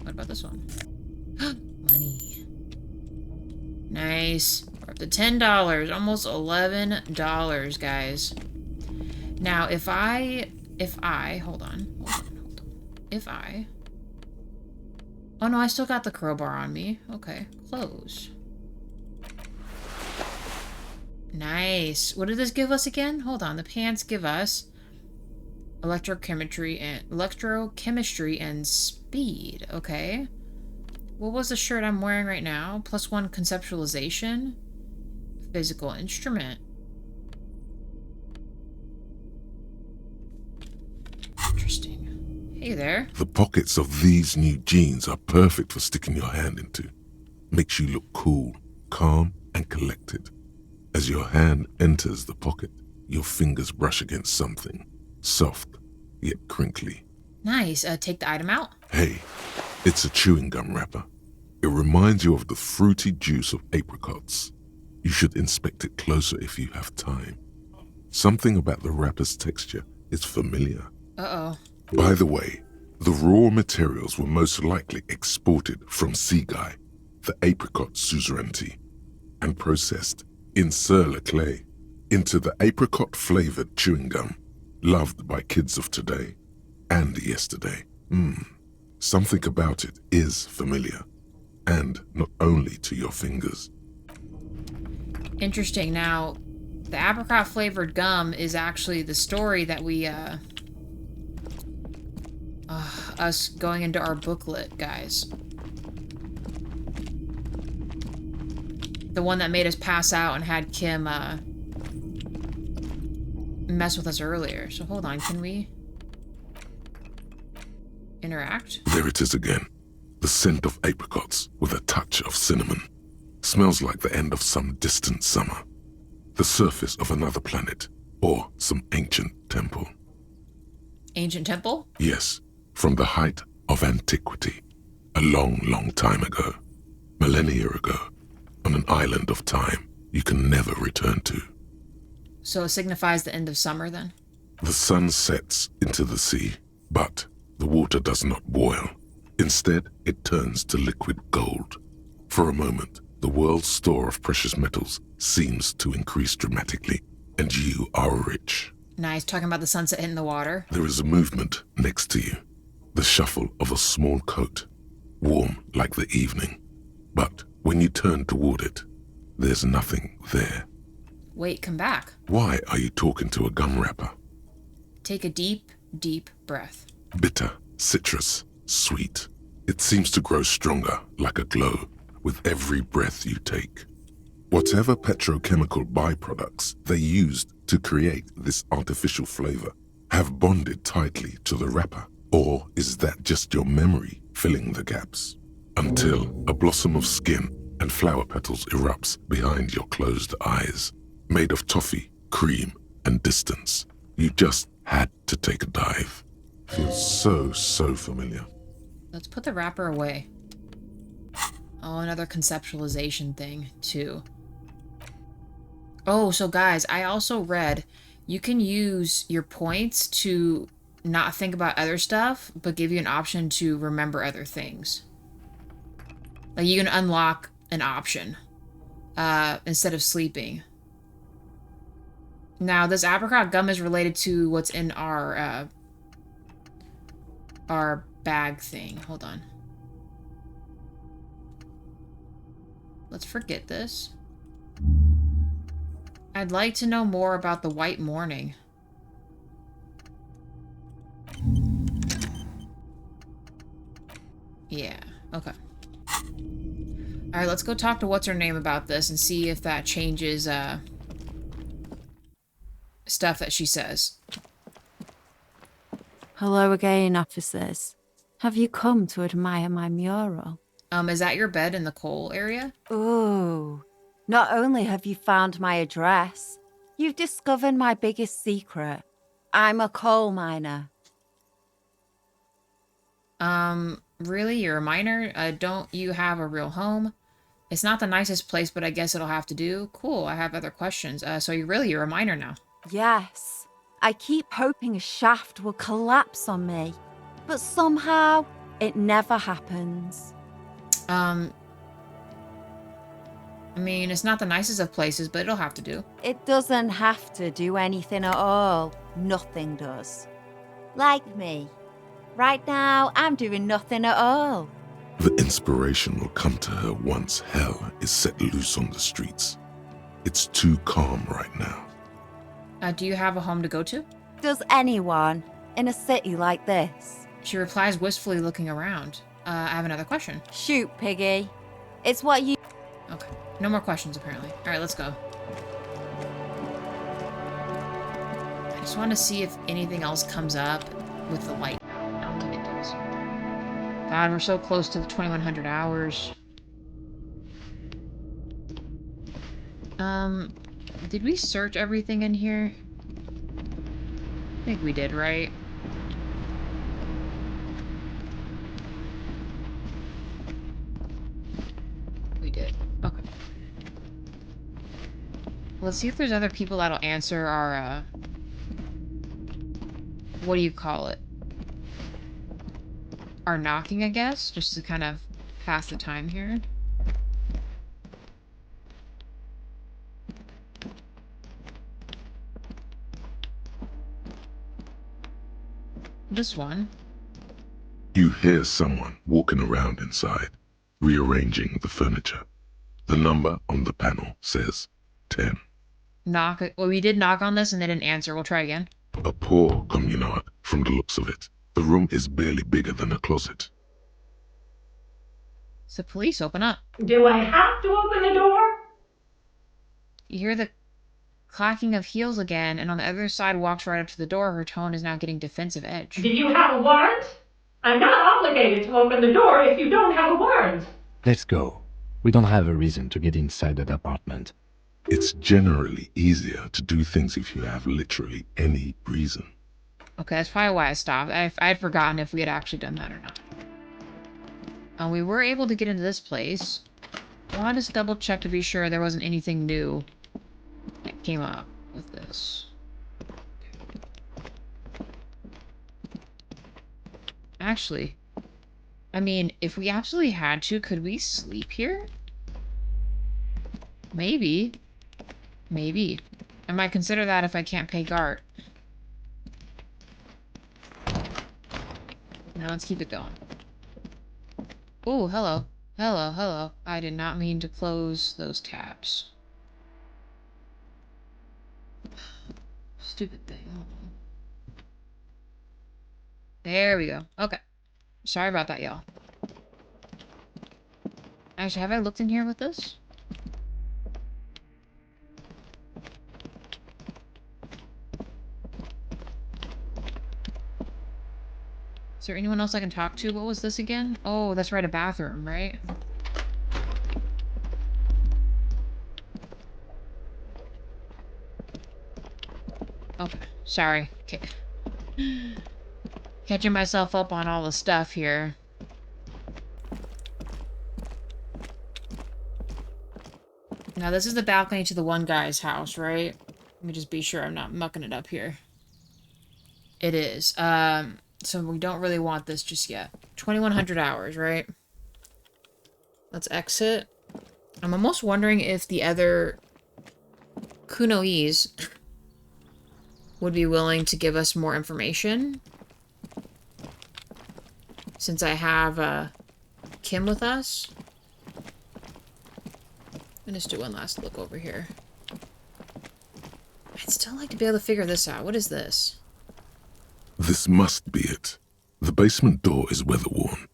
Speaker 1: What about this one? Money. Nice. We're up to $10. Almost $11, guys. Now, if I... Hold on. If I... Oh no, I still got the crowbar on me. Okay, close. Nice. What did this give us again? Hold on, the pants give us electrochemistry and speed. Okay. What was the shirt I'm wearing right now? +1 conceptualization. Physical instrument. Interesting. Hey there.
Speaker 4: The pockets of these new jeans are perfect for sticking your hand into. Makes you look cool, calm, and collected. As your hand enters the pocket, your fingers brush against something, soft yet crinkly.
Speaker 1: Nice. Take the item out.
Speaker 4: Hey, it's a chewing gum wrapper. It reminds you of the fruity juice of apricots. You should inspect it closer if you have time. Something about the wrapper's texture is familiar.
Speaker 1: Uh-oh.
Speaker 4: By the way, the raw materials were most likely exported from Seaguy, the apricot suzerainty, and processed in Sur-le-Clay into the apricot-flavored chewing gum loved by kids of today and yesterday. Something about it is familiar, and not only to your fingers.
Speaker 1: Interesting. Now, the apricot-flavored gum is actually the story that we, us going into our booklet, guys. The one that made us pass out and had Kim, mess with us earlier. So hold on, can we interact?
Speaker 4: There it is again. The scent of apricots with a touch of cinnamon. Smells like the end of some distant summer. The surface of another planet, or some ancient temple.
Speaker 1: Ancient temple?
Speaker 4: Yes, from the height of antiquity. A long, long time ago. Millennia ago. On an island of time you can never return to.
Speaker 1: So it signifies the end of summer, then?
Speaker 4: The sun sets into the sea, but the water does not boil. Instead, it turns to liquid gold. For a moment, the world's store of precious metals seems to increase dramatically, and you are rich.
Speaker 1: Nice, talking about the sunset hitting the water.
Speaker 4: There is a movement next to you. The shuffle of a small coat, warm like the evening. But when you turn toward it, there's nothing there.
Speaker 1: Wait, come back.
Speaker 4: Why are you talking to a gum wrapper?
Speaker 1: Take a deep, deep breath.
Speaker 4: Bitter, citrus, sweet. It seems to grow stronger, like a glow, with every breath you take. Whatever petrochemical byproducts they used to create this artificial flavor have bonded tightly to the wrapper. Or is that just your memory filling the gaps? Until a blossom of skin and flower petals erupts behind your closed eyes, made of toffee, cream, and distance. You just had to take a dive. Feels so familiar.
Speaker 1: Let's put the wrapper away. Oh, another conceptualization thing, too. Oh, so guys, I also read you can use your points to not think about other stuff, but give you an option to remember other things. Like, you can unlock an option instead of sleeping. Now, this apricot gum is related to what's in our bag thing. Hold on. Let's forget this. I'd like to know more about the white morning. Yeah, okay. Alright, let's go talk to what's-her-name about this and see if that changes, stuff that she says.
Speaker 8: Hello again, officers. Have you come to admire my mural?
Speaker 1: Is that your bed in the coal area?
Speaker 8: Ooh. Not only have you found my address, you've discovered my biggest secret. I'm a coal miner.
Speaker 1: Really? You're a miner? Don't you have a real home? It's not the nicest place, but I guess it'll have to do. Cool, I have other questions. So you're a miner now?
Speaker 8: Yes. I keep hoping a shaft will collapse on me, but somehow it never happens.
Speaker 1: I mean, it's not the nicest of places, but it'll have to do.
Speaker 8: It doesn't have to do anything at all. Nothing does. Like me. Right now, I'm doing nothing at all.
Speaker 4: The inspiration will come to her once hell is set loose on the streets. It's too calm right now.
Speaker 1: Do you have a home to go to?
Speaker 8: Does anyone in a city like this?
Speaker 1: She replies wistfully, looking around. I have another question.
Speaker 8: Shoot, Piggy. It's what you...
Speaker 1: Okay. No more questions, apparently. Alright, let's go. I just want to see if anything else comes up with the light. I don't think it does. God, we're so close to the 2100 hours. Did we search everything in here? I think we did, right? Let's see if there's other people that'll answer our, what do you call it? Our knocking, I guess, just to kind of pass the time here. This one.
Speaker 4: You hear someone walking around inside, rearranging the furniture. The number on the panel says 10.
Speaker 1: Knock. Well, we did knock on this and they didn't answer. We'll try again.
Speaker 4: A poor communard, from the looks of it. The room is barely bigger than a closet.
Speaker 1: So police, open up.
Speaker 9: Do I have to open the door?
Speaker 1: You hear the clacking of heels again, and on the other side walks right up to the door. Her tone is now getting defensive edge.
Speaker 9: Do you have a warrant? I'm not obligated to open the door if you don't have a warrant.
Speaker 7: Let's go. We don't have a reason to get inside that apartment.
Speaker 4: It's generally easier to do things if you have literally any reason.
Speaker 1: Okay, that's probably why I stopped. I had forgotten if we had actually done that or not. We were able to get into this place. I wanted to double check to be sure there wasn't anything new that came up with this. Actually, I mean, if we absolutely had to, could we sleep here? Maybe. Maybe. I might consider that if I can't pay Gart. Now let's keep it going. Oh, hello. Hello, hello. I did not mean to close those tabs. Stupid thing. There we go. Okay. Sorry about that, y'all. Actually, have I looked in here with this? Is there anyone else I can talk to? What was this again? Oh, that's right, a bathroom, right? Okay, sorry. Okay. Catching myself up on all the stuff here. Now, this is the balcony to the one guy's house, right? Let me just be sure I'm not mucking it up here. It is. So we don't really want this just yet. 2100 hours, right? Let's exit. I'm almost wondering if the other Kunois would be willing to give us more information. Since I have Kim with us. I'm gonna just do one last look over here. I'd still like to be able to figure this out. What is this?
Speaker 4: This must be it. The basement door is weather-worn.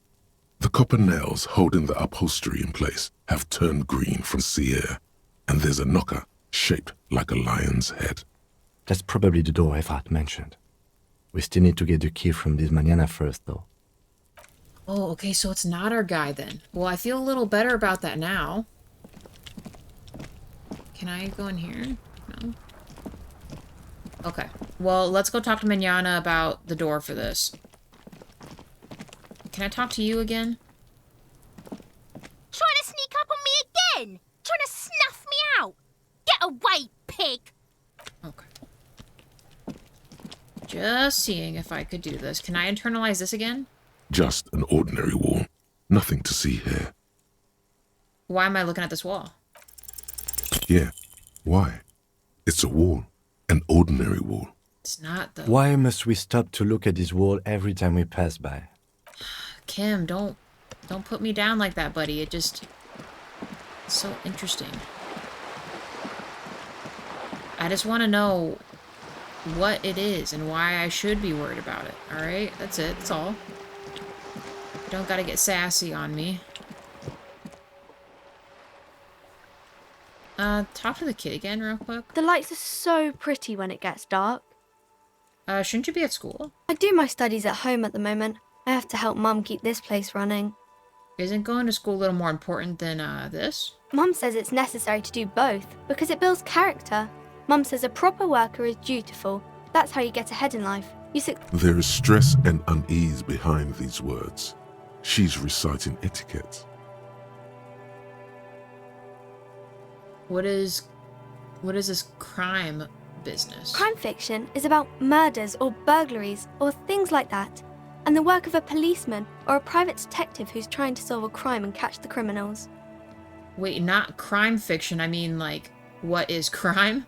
Speaker 4: The copper nails holding the upholstery in place have turned green from sea air, and there's a knocker shaped like a lion's head.
Speaker 7: That's probably the door Efrat mentioned. We still need to get the key from this manana first, though.
Speaker 1: Oh, okay, so it's not our guy then. Well, I feel a little better about that now. Can I go in here? No. Okay. Well, let's go talk to Manana about the door for this. Can I talk to you again?
Speaker 3: Trying to sneak up on me again? Trying to snuff me out? Get away, pig!
Speaker 1: Okay. Just seeing if I could do this. Can I internalize this again?
Speaker 4: Just an ordinary wall. Nothing to see here.
Speaker 1: Why am I looking at this wall?
Speaker 4: Yeah. Why? It's a wall. An ordinary wall.
Speaker 1: It's not though.
Speaker 7: Why must we stop to look at this wall every time we pass by?
Speaker 1: Kim, don't put me down like that, buddy. It's so interesting. I just want to know what it is and why I should be worried about it. Alright? That's it. That's all. Don't gotta get sassy on me. Talk to the kid again real quick.
Speaker 10: The lights are so pretty when it gets dark.
Speaker 1: Shouldn't you be at school?
Speaker 10: I do my studies at home at the moment. I have to help Mum keep this place running.
Speaker 1: Isn't going to school a little more important than, this?
Speaker 10: Mum says it's necessary to do both because it builds character. Mum says a proper worker is dutiful. That's how you get ahead in life.
Speaker 4: There is stress and unease behind these words. She's reciting etiquette.
Speaker 1: What is What is this crime business?
Speaker 10: Crime fiction is about murders or burglaries or things like that, and the work of a policeman or a private detective who's trying to solve a crime and catch the criminals.
Speaker 1: Wait, not crime fiction. I mean, like, what is crime?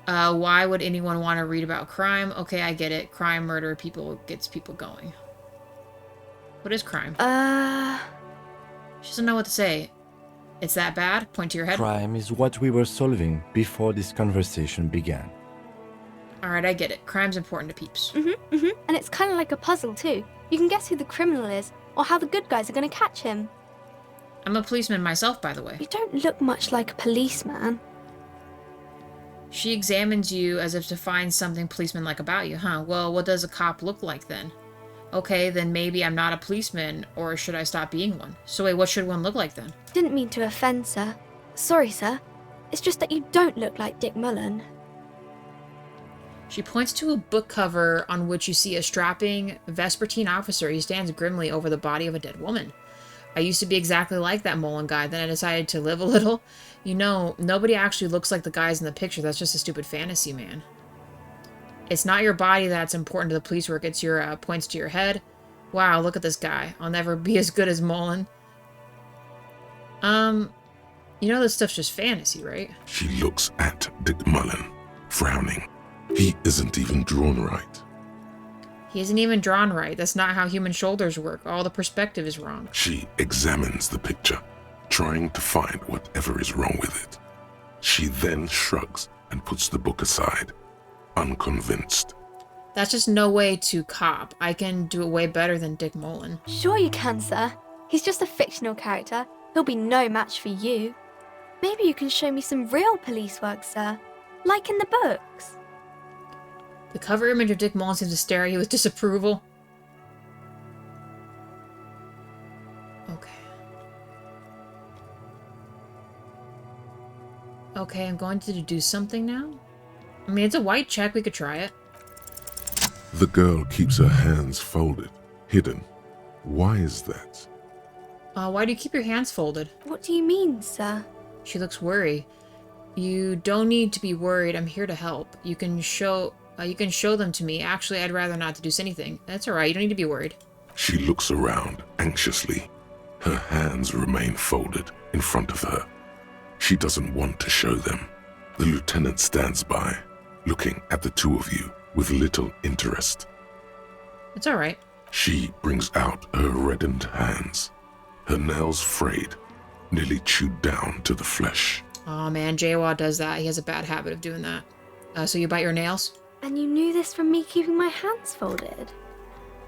Speaker 1: Why would anyone want to read about crime? Okay, I get it. Crime, murder, gets people going. What is crime? She doesn't know what to say. It's that bad? Point to your head.
Speaker 7: Crime is what we were solving before this conversation began.
Speaker 1: Alright, I get it. Crime's important to peeps.
Speaker 10: And it's kind of like a puzzle too. You can guess who the criminal is or how the good guys are going to catch him.
Speaker 1: I'm a policeman myself, by the way.
Speaker 10: You don't look much like a policeman.
Speaker 1: She examines you as if to find something policeman-like about you, huh? Well, what does a cop look like then? Okay, then maybe I'm not a policeman, or should I stop being one? So wait, what should one look like then?
Speaker 10: Didn't mean to offend, sir. Sorry, sir. It's just that you don't look like Dick Mullen.
Speaker 1: She points to a book cover on which you see a strapping Vespertine officer. He stands grimly over the body of a dead woman. I used to be exactly like that Mullen guy, then I decided to live a little. You know, nobody actually looks like the guys in the picture. That's just a stupid fantasy, man. It's not your body that's important to the police work. It's your points to your head. Wow, look at this guy. I'll never be as good as Mullen. You know this stuff's just fantasy, right?
Speaker 4: She looks at Dick Mullen, frowning. He isn't even drawn right.
Speaker 1: He isn't even drawn right. That's not how human shoulders work. All the perspective is wrong.
Speaker 4: She examines the picture, trying to find whatever is wrong with it. She then shrugs and puts the book aside, unconvinced.
Speaker 1: That's just no way to cop. I can do it way better than Dick Mullen.
Speaker 10: Sure you can, sir. He's just a fictional character. He'll be no match for you. Maybe you can show me some real police work, sir. Like in the books.
Speaker 1: The cover image of Dick Mullen seems to stare at you with disapproval. Okay. Okay, I'm going to do something now. I mean, it's a white check. We could try it.
Speaker 4: The girl keeps her hands folded, hidden. Why is that?
Speaker 1: Why do you keep your hands folded?
Speaker 10: What do you mean, sir?
Speaker 1: She looks worried. You don't need to be worried. I'm here to help. You can show them to me. Actually, I'd rather not deduce anything. That's alright. You don't need to be worried.
Speaker 4: She looks around anxiously. Her hands remain folded in front of her. She doesn't want to show them. The lieutenant stands by, looking at the two of you with little interest.
Speaker 1: It's alright.
Speaker 4: She brings out her reddened hands, her nails frayed, nearly chewed down to the flesh.
Speaker 1: Oh man, Jawa does that. He has a bad habit of doing that. So you bite your nails?
Speaker 10: And you knew this from me keeping my hands folded?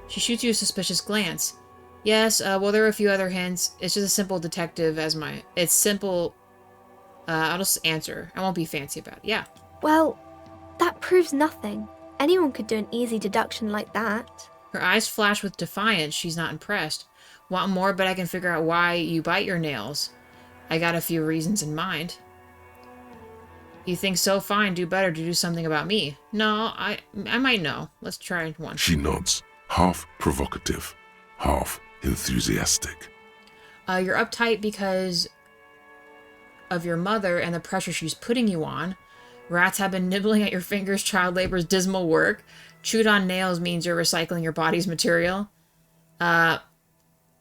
Speaker 1: She shoots you a suspicious glance. Yes, well, there are a few other hints. It's just a simple detective as my... It's simple... I'll just answer. I won't be fancy about it. Yeah.
Speaker 10: Well, that proves nothing. Anyone could do an easy deduction like that.
Speaker 1: Her eyes flash with defiance. She's not impressed. Want more? But I can figure out why you bite your nails. I got a few reasons in mind. You think so? Fine, do better to do something about me. No, I might know. Let's try one.
Speaker 4: She nods, half provocative, half enthusiastic.
Speaker 1: You're uptight because of your mother and the pressure she's putting you on. Rats have been nibbling at your fingers. Child labor's dismal work. Chewed on nails means you're recycling your body's material.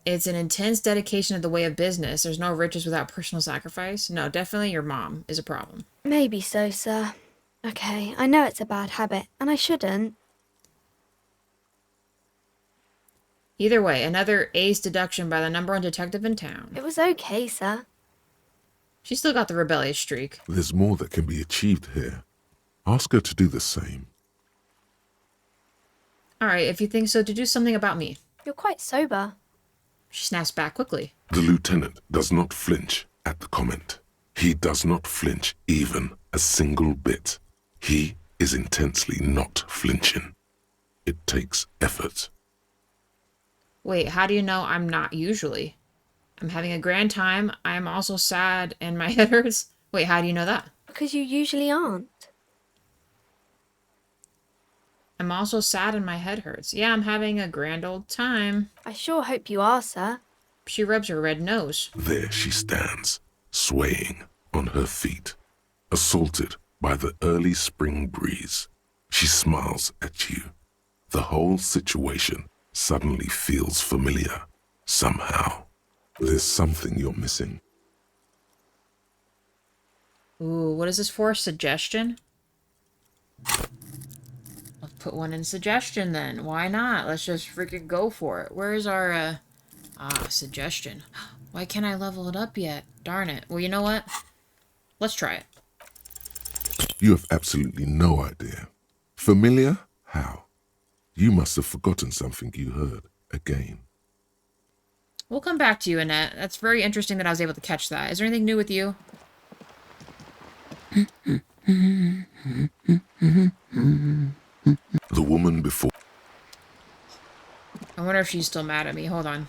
Speaker 1: It's an intense dedication to the way of business. There's no riches without personal sacrifice. No, definitely your mom is a problem.
Speaker 10: Maybe so, sir. Okay, I know it's a bad habit, and I shouldn't.
Speaker 1: Either way, another ace deduction by the number one detective in town.
Speaker 10: It was okay, sir.
Speaker 1: She still got the rebellious streak.
Speaker 4: There's more that can be achieved here. Ask her to do the same.
Speaker 1: Alright, if you think so, to do something about me.
Speaker 10: You're quite sober.
Speaker 1: She snaps back quickly.
Speaker 4: The lieutenant does not flinch at the comment. He does not flinch even a single bit. He is intensely not flinching. It takes effort.
Speaker 1: Wait, how do you know I'm not usually? I'm having a grand time. I am also sad and my head hurts. Wait, how do you know that?
Speaker 10: Because you usually aren't.
Speaker 1: I'm also sad and my head hurts. Yeah, I'm having a grand old time.
Speaker 10: I sure hope you are, sir.
Speaker 1: She rubs her red nose.
Speaker 4: There she stands, swaying on her feet, assaulted by the early spring breeze. She smiles at you. The whole situation suddenly feels familiar. Somehow, there's something you're missing.
Speaker 1: Ooh, what is this for? Suggestion? Let's put one in suggestion then. Why not? Let's just freaking go for it. Where's our, suggestion? Why can't I level it up yet? Darn it. Well, you know what? Let's try it.
Speaker 4: You have absolutely no idea. Familiar? How? You must have forgotten something you heard again.
Speaker 1: We'll come back to you, Annette. That's very interesting that I was able to catch that. Is there anything new with you?
Speaker 4: The woman before.
Speaker 1: I wonder if she's still mad at me. Hold on.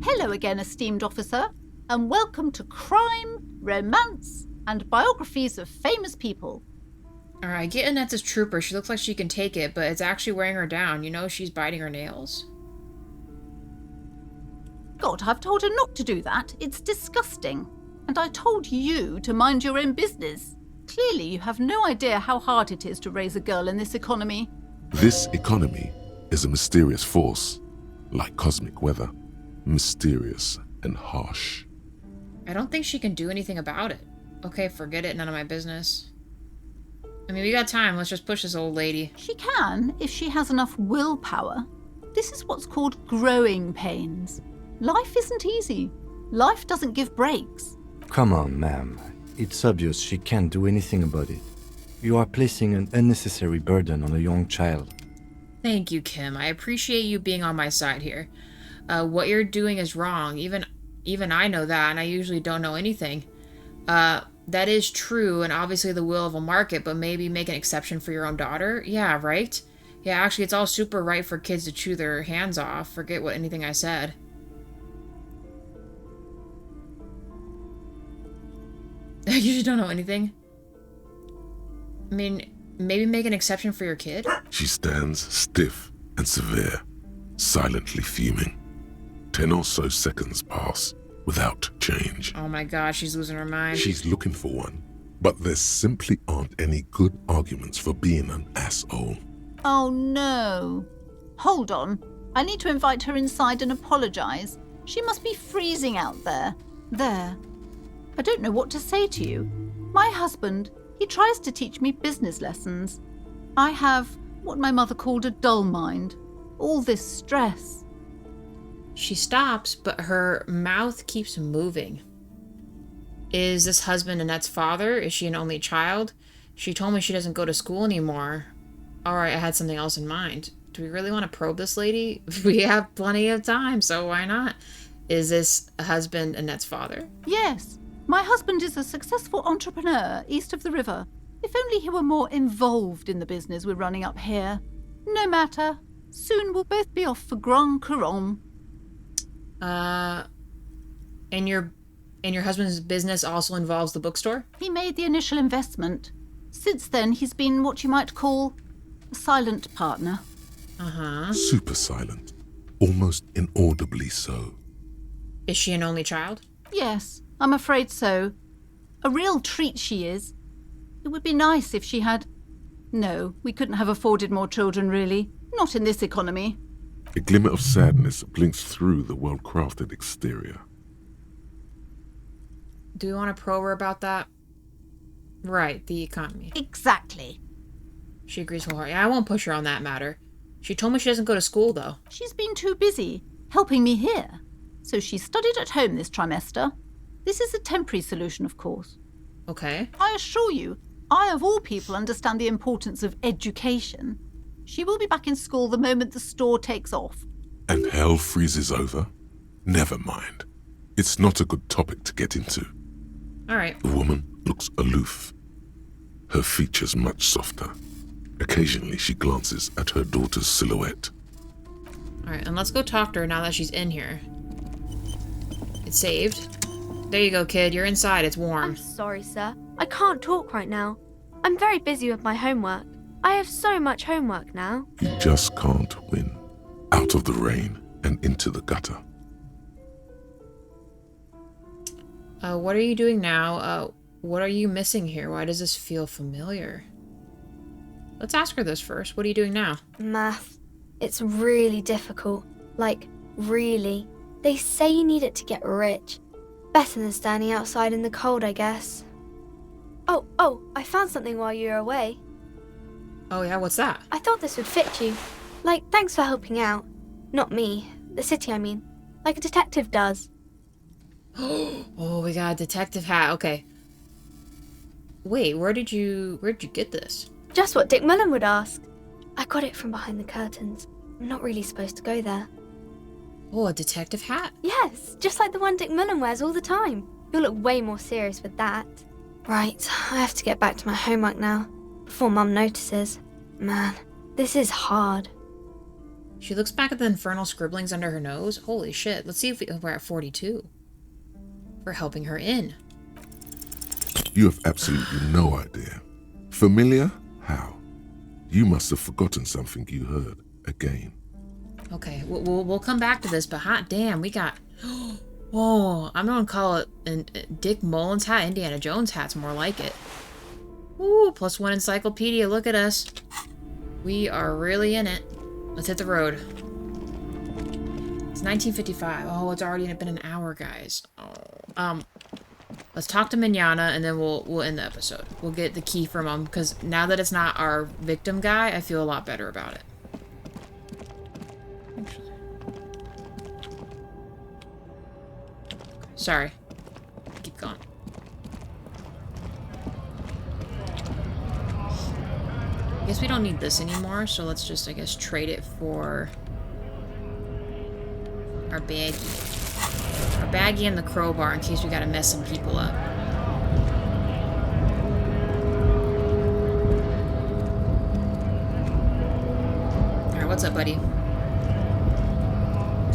Speaker 11: Hello again, esteemed officer, and welcome to Crime, Romance, and Biographies of Famous People.
Speaker 1: Alright, get Annette as trooper. She looks like she can take it, but it's actually wearing her down. You know she's biting her nails.
Speaker 11: God, I've told her not to do that. It's disgusting. And I told you to mind your own business. Clearly, you have no idea how hard it is to raise a girl in this economy.
Speaker 4: This economy is a mysterious force, like cosmic weather. Mysterious and harsh.
Speaker 1: I don't think she can do anything about it. Okay, forget it. None of my business. I mean, we got time. Let's just push this old lady.
Speaker 11: She can, if she has enough willpower. This is what's called growing pains. Life isn't easy. Life doesn't give breaks.
Speaker 7: Come on, ma'am. It's obvious she can't do anything about it. You are placing an unnecessary burden on a young child.
Speaker 1: Thank you, Kim. I appreciate you being on my side here. What you're doing is wrong. Even I know that, and I usually don't know anything. That is true, and obviously the will of a market, but maybe make an exception for your own daughter? Yeah, right? Yeah, actually, it's all super right for kids to chew their hands off. Forget anything I said. You just don't know anything? I mean, maybe make an exception for your kid?
Speaker 4: She stands stiff and severe, silently fuming. 10 or so seconds pass without change.
Speaker 1: Oh my gosh, she's losing her mind.
Speaker 4: She's looking for one, but there simply aren't any good arguments for being an asshole.
Speaker 11: Oh no. Hold on. I need to invite her inside and apologize. She must be freezing out there. There. I don't know what to say to you. My husband, he tries to teach me business lessons. I have what my mother called a dull mind. All this stress.
Speaker 1: She stops, but her mouth keeps moving. Is this husband Annette's father? Is she an only child? She told me she doesn't go to school anymore. Alright, I had something else in mind. Do we really want to probe this lady? We have plenty of time, so why not? Is this husband Annette's father?
Speaker 11: Yes. My husband is a successful entrepreneur east of the river. If only he were more involved in the business we're running up here. No matter. Soon we'll both be off for Grand Couronne.
Speaker 1: And your husband's business also involves the bookstore?
Speaker 11: He made the initial investment. Since then, he's been what you might call a silent partner.
Speaker 1: Uh-huh.
Speaker 4: Super silent. Almost inaudibly so.
Speaker 1: Is she an only child?
Speaker 11: Yes, I'm afraid so. A real treat she is. It would be nice if she had... No, we couldn't have afforded more children, really. Not in this economy.
Speaker 4: A glimmer of sadness blinks through the well-crafted exterior.
Speaker 1: Do we want to probe her about that? Right, the economy.
Speaker 11: Exactly.
Speaker 1: She agrees wholeheartedly. I won't push her on that matter. She told me she doesn't go to school, though.
Speaker 11: She's been too busy, helping me here. So she studied at home this trimester. This is a temporary solution, of course.
Speaker 1: Okay.
Speaker 11: I assure you, I of all people understand the importance of education. She will be back in school the moment the store takes off.
Speaker 4: And hell freezes over? Never mind. It's not a good topic to get into.
Speaker 1: All right.
Speaker 4: The woman looks aloof, her features much softer. Occasionally she glances at her daughter's silhouette.
Speaker 1: All right, and let's go talk to her now that she's in here. It's saved. There you go, kid. You're inside. It's warm.
Speaker 10: I'm sorry, sir. I can't talk right now. I'm very busy with my homework. I have so much homework now.
Speaker 4: You just can't win. Out of the rain and into the gutter.
Speaker 1: What are you doing now? What are you missing here? Why does this feel familiar? Let's ask her this first. What are you doing now?
Speaker 10: Math. It's really difficult. Like, really. They say you need it to get rich. Better than standing outside in the cold, I guess. Oh, I found something while you were away.
Speaker 1: Oh yeah, what's that?
Speaker 10: I thought this would fit you. Like, thanks for helping out. Not me. The city, I mean. Like a detective does.
Speaker 1: Oh, we got a detective hat. Okay. Wait, where'd you get this?
Speaker 10: Just what Dick Mullen would ask. I got it from behind the curtains. I'm not really supposed to go there.
Speaker 1: Oh, a detective hat?
Speaker 10: Yes, just like the one Dick Mullen wears all the time. You'll look way more serious with that. Right, I have to get back to my homework now, before Mum notices. Man, this is hard.
Speaker 1: She looks back at the infernal scribblings under her nose. Holy shit, let's see if we're at 42. We're helping her in.
Speaker 4: You have absolutely no idea. Familiar? How? You must have forgotten something you heard again.
Speaker 1: Okay, we'll come back to this, but hot damn, we got... Whoa, I'm gonna call it Dick Mullen's hat. Indiana Jones hat's more like it. Ooh, +1 encyclopedia, look at us. We are really in it. Let's hit the road. It's 1955. Oh, it's already been an hour, guys. Oh, let's talk to Mignana, and then we'll end the episode. We'll get the key from him, because now that it's not our victim guy, I feel a lot better about it. Sorry. Keep going. I guess we don't need this anymore, so let's just, I guess, trade it for our baggie. Our baggie and the crowbar in case we gotta mess some people up. Alright, what's up, buddy?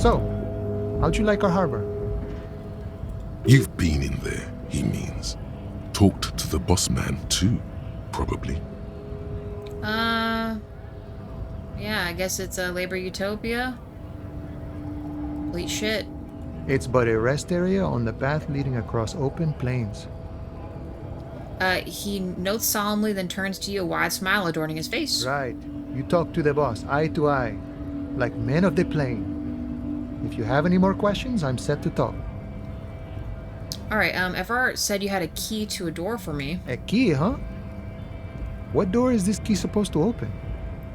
Speaker 12: So, how'd you like our harbor?
Speaker 4: You've been in there, he means. Talked to the boss man too, probably.
Speaker 1: Yeah, I guess it's a labor utopia. Complete shit.
Speaker 12: It's but a rest area on the path leading across open plains.
Speaker 1: He notes solemnly, then turns to you, a wide smile adorning his face.
Speaker 12: Right. You talk to the boss, eye to eye, like men of the plain. If you have any more questions, I'm set to talk.
Speaker 1: Alright, Everard said you had a key to a door for me.
Speaker 12: A key, huh? What door is this key supposed to open?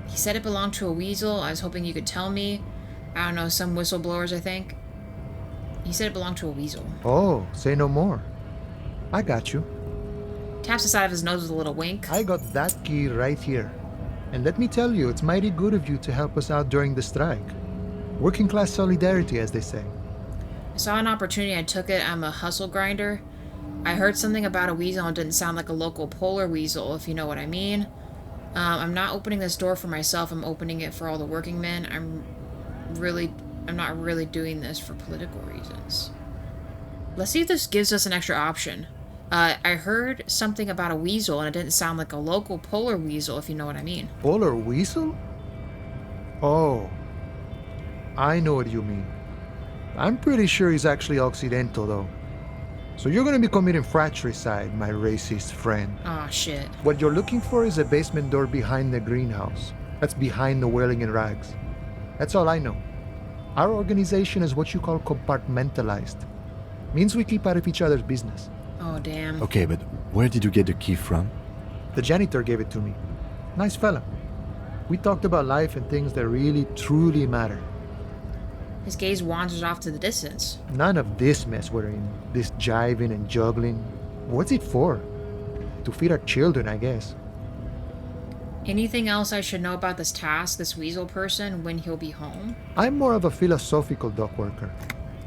Speaker 1: He said it belonged to a weasel. I was hoping you could tell me. I don't know, some whistleblowers, I think. He said it belonged to a weasel.
Speaker 12: Oh, say no more. I got you.
Speaker 1: Taps the side of his nose with a little wink.
Speaker 12: I got that key right here. And let me tell you, it's mighty good of you to help us out during the strike. Working class solidarity, as they say.
Speaker 1: I saw an opportunity, I took it. I'm a hustle grinder. I heard something about a weasel and it didn't sound like a local polar weasel, if you know what I mean. I'm not opening this door for myself, I'm opening it for all the working men. I'm not really doing this for political reasons. Let's see if this gives us an extra option. I heard something about a weasel and it didn't sound like a local polar weasel, if you know what I mean.
Speaker 12: Polar weasel? Oh, I know what you mean. I'm pretty sure he's actually Occidental, though. So you're gonna be committing fratricide, my racist friend.
Speaker 1: Aw, shit.
Speaker 12: What you're looking for is a basement door behind the greenhouse. That's behind the wailing in rags. That's all I know. Our organization is what you call compartmentalized. Means we keep out of each other's business.
Speaker 1: Oh, damn.
Speaker 7: Okay, but where did you get the key from?
Speaker 12: The janitor gave it to me. Nice fella. We talked about life and things that really, truly matter.
Speaker 1: His gaze wanders off to the distance.
Speaker 12: None of this mess we're in. This jiving and juggling. What's it for? To feed our children, I guess.
Speaker 1: Anything else I should know about this task, this weasel person, when he'll be home?
Speaker 12: I'm more of a philosophical dock worker.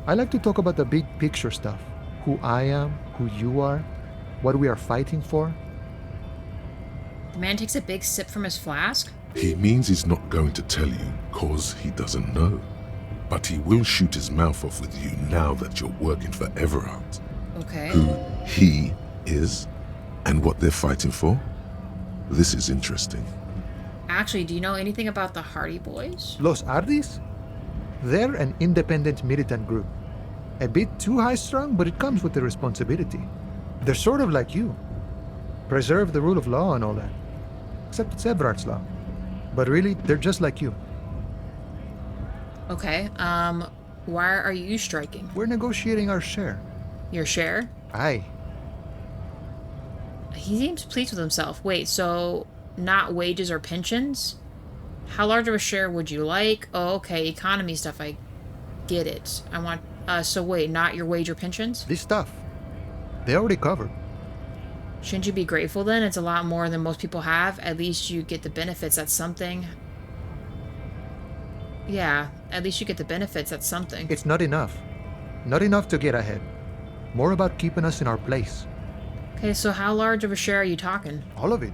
Speaker 12: I like to talk about the big picture stuff. Who I am, who you are, what we are fighting for.
Speaker 1: The man takes a big sip from his flask.
Speaker 4: He means he's not going to tell you, cause he doesn't know. But he will shoot his mouth off with you now that you're working for Everard.
Speaker 1: Okay.
Speaker 4: Who he is, and what they're fighting for. This is interesting.
Speaker 1: Actually, do you know anything about the Hardy Boys?
Speaker 12: Los Ardis? They're an independent militant group. A bit too high-strung, but it comes with the responsibility. They're sort of like you. Preserve the rule of law and all that. Except it's Eberhard's law. But really, they're just like you.
Speaker 1: Okay, why are you striking?
Speaker 12: We're negotiating our share.
Speaker 1: Your share?
Speaker 12: Aye.
Speaker 1: He seems pleased with himself. Wait, so not wages or pensions? How large of a share would you like? Oh, okay, economy stuff, I get it. I want, so wait, not your wage or pensions?
Speaker 12: This stuff. They already covered.
Speaker 1: Shouldn't you be grateful then? It's a lot more than most people have. At least you get the benefits. That's something. Yeah, at least you get the benefits. That's something.
Speaker 12: It's not enough. Not enough to get ahead. More about keeping us in our place.
Speaker 1: Okay, so how large of a share are you talking?
Speaker 12: All of it.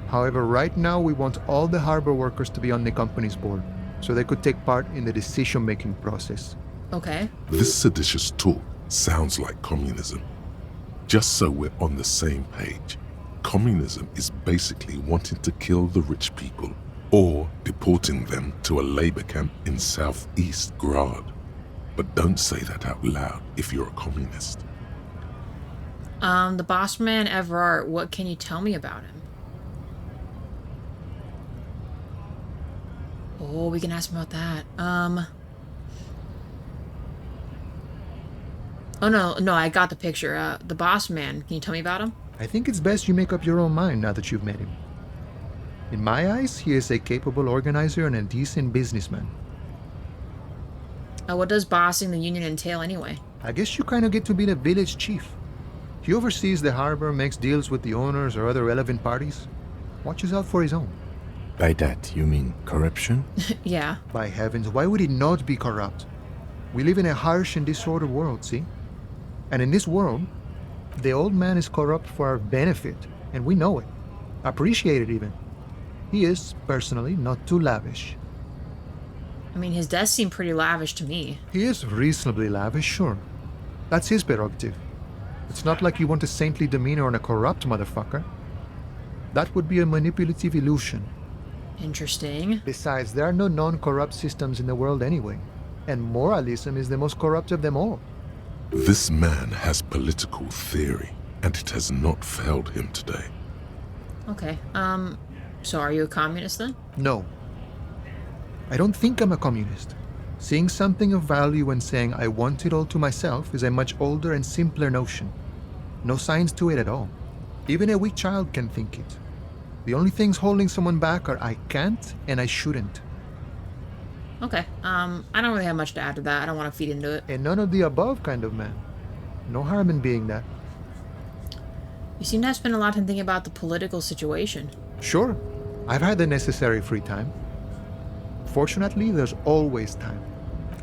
Speaker 12: However, right now we want all the harbor workers to be on the company's board, so they could take part in the decision-making process.
Speaker 1: Okay.
Speaker 4: This seditious talk sounds like communism. Just so we're on the same page, communism is basically wanting to kill the rich people or deporting them to a labor camp in southeast Grad. But don't say that out loud if you're a communist.
Speaker 1: The boss man, Everard, what can you tell me about him? Oh, we can ask him about that. Oh, no, I got the picture. The boss man, can you tell me about him?
Speaker 12: I think it's best you make up your own mind now that you've met him. In my eyes, he is a capable organizer and a decent businessman.
Speaker 1: What does bossing the union entail anyway?
Speaker 12: I guess you kind of get to be the village chief. He oversees the harbor, makes deals with the owners or other relevant parties, watches out for his own.
Speaker 7: By that, you mean corruption?
Speaker 1: Yeah.
Speaker 12: By heavens, why would he not be corrupt? We live in a harsh and disordered world, see? And in this world, the old man is corrupt for our benefit, and we know it. Appreciate it even. He is, personally, not too lavish.
Speaker 1: I mean, his desk seemed pretty lavish to me.
Speaker 12: He is reasonably lavish, sure. That's his prerogative. It's not like you want a saintly demeanor on a corrupt motherfucker. That would be a manipulative illusion.
Speaker 1: Interesting.
Speaker 12: Besides, there are no non-corrupt systems in the world anyway, and moralism is the most corrupt of them all.
Speaker 4: This man has political theory, and it has not failed him today.
Speaker 1: Okay, so are you a communist then?
Speaker 12: No. I don't think I'm a communist. Seeing something of value and saying I want it all to myself is a much older and simpler notion. No science to it at all. Even a weak child can think it. The only things holding someone back are I can't and I shouldn't.
Speaker 1: Okay, I don't really have much to add to that. I don't want to feed into it.
Speaker 12: A none of the above kind of man. No harm in being that.
Speaker 1: You seem to have spent a lot of time thinking about the political situation.
Speaker 12: Sure. I've had the necessary free time. Fortunately, there's always time.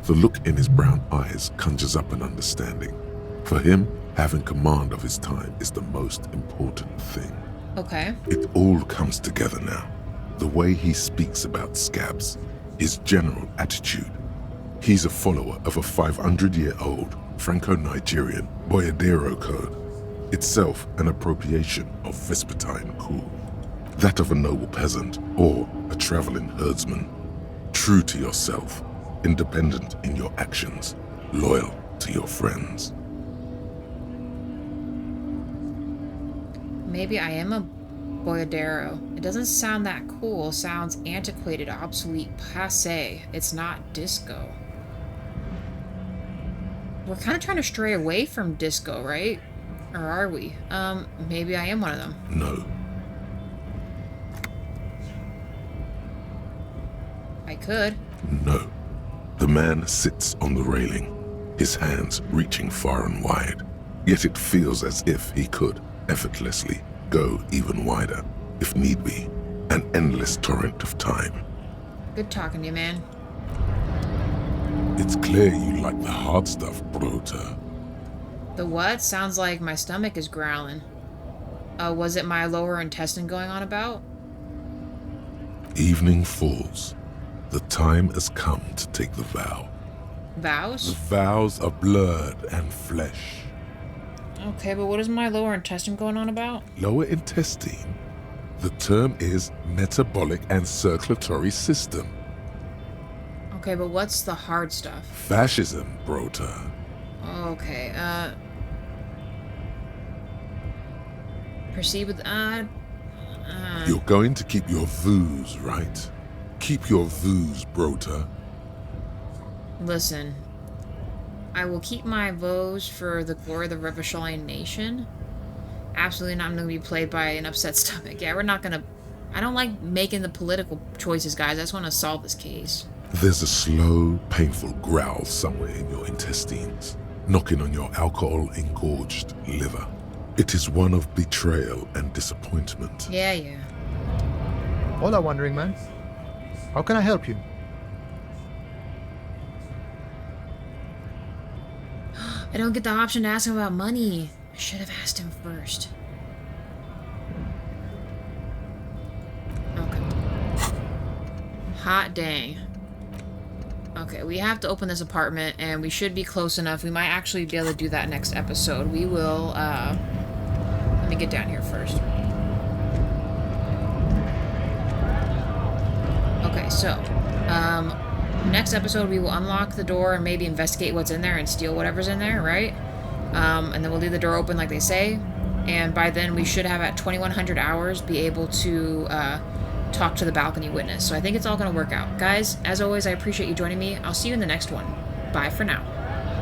Speaker 4: The look in his brown eyes conjures up an understanding. For him, having command of his time is the most important thing.
Speaker 1: Okay.
Speaker 4: It all comes together now. The way he speaks about scabs, his general attitude. He's a follower of a 500-year-old Franco-Nigerian Boyadero code, itself an appropriation of Vespertine cool. That of a noble peasant or a traveling herdsman. True to yourself, independent in your actions, loyal to your friends.
Speaker 1: Maybe I am a Boyadero. It doesn't sound that cool. Sounds antiquated, obsolete, passé. It's not disco. We're kind of trying to stray away from disco, right? Or are we? Maybe I am one of them.
Speaker 4: No.
Speaker 1: I could.
Speaker 4: No. The man sits on the railing, his hands reaching far and wide. Yet it feels as if he could effortlessly go even wider, if need be, an endless torrent of time.
Speaker 1: Good talking to you, man.
Speaker 4: It's clear you like the hard stuff, Brota.
Speaker 1: The what? Sounds like my stomach is growling. Was it my lower intestine going on about?
Speaker 4: Evening falls. The time has come to take the vow.
Speaker 1: Vows?
Speaker 4: The vows of blood and flesh.
Speaker 1: Okay, but what is my lower intestine going on about?
Speaker 4: Lower intestine? The term is metabolic and circulatory system.
Speaker 1: Okay, but what's the hard stuff?
Speaker 4: Fascism, Brota.
Speaker 1: Okay, proceed with,
Speaker 4: You're going to keep your vooz, right? Keep your vooz, Brota.
Speaker 1: Listen. I will keep my vows for the glory of the Revacholian nation. Absolutely not. I'm going to be played by an upset stomach. Yeah, we're not going to... I don't like making the political choices, guys. I just want to solve this case.
Speaker 4: There's a slow, painful growl somewhere in your intestines, knocking on your alcohol-engorged liver. It is one of betrayal and disappointment.
Speaker 1: Yeah.
Speaker 12: Hola, Wandering Man. How can I help you?
Speaker 1: I don't get the option to ask him about money. I should have asked him first. Okay. Hot dang. Okay, we have to open this apartment, and we should be close enough. We might actually be able to do that next episode. We will, let me get down here first. Okay, so, next episode we will unlock the door and maybe investigate what's in there and steal whatever's in there, right? And then we'll leave the door open like they say. And by then we should have, at 2100 hours, be able to talk to the balcony witness. So I think it's all going to work out. Guys, as always, I appreciate you joining me. I'll see you in the next one. Bye for now.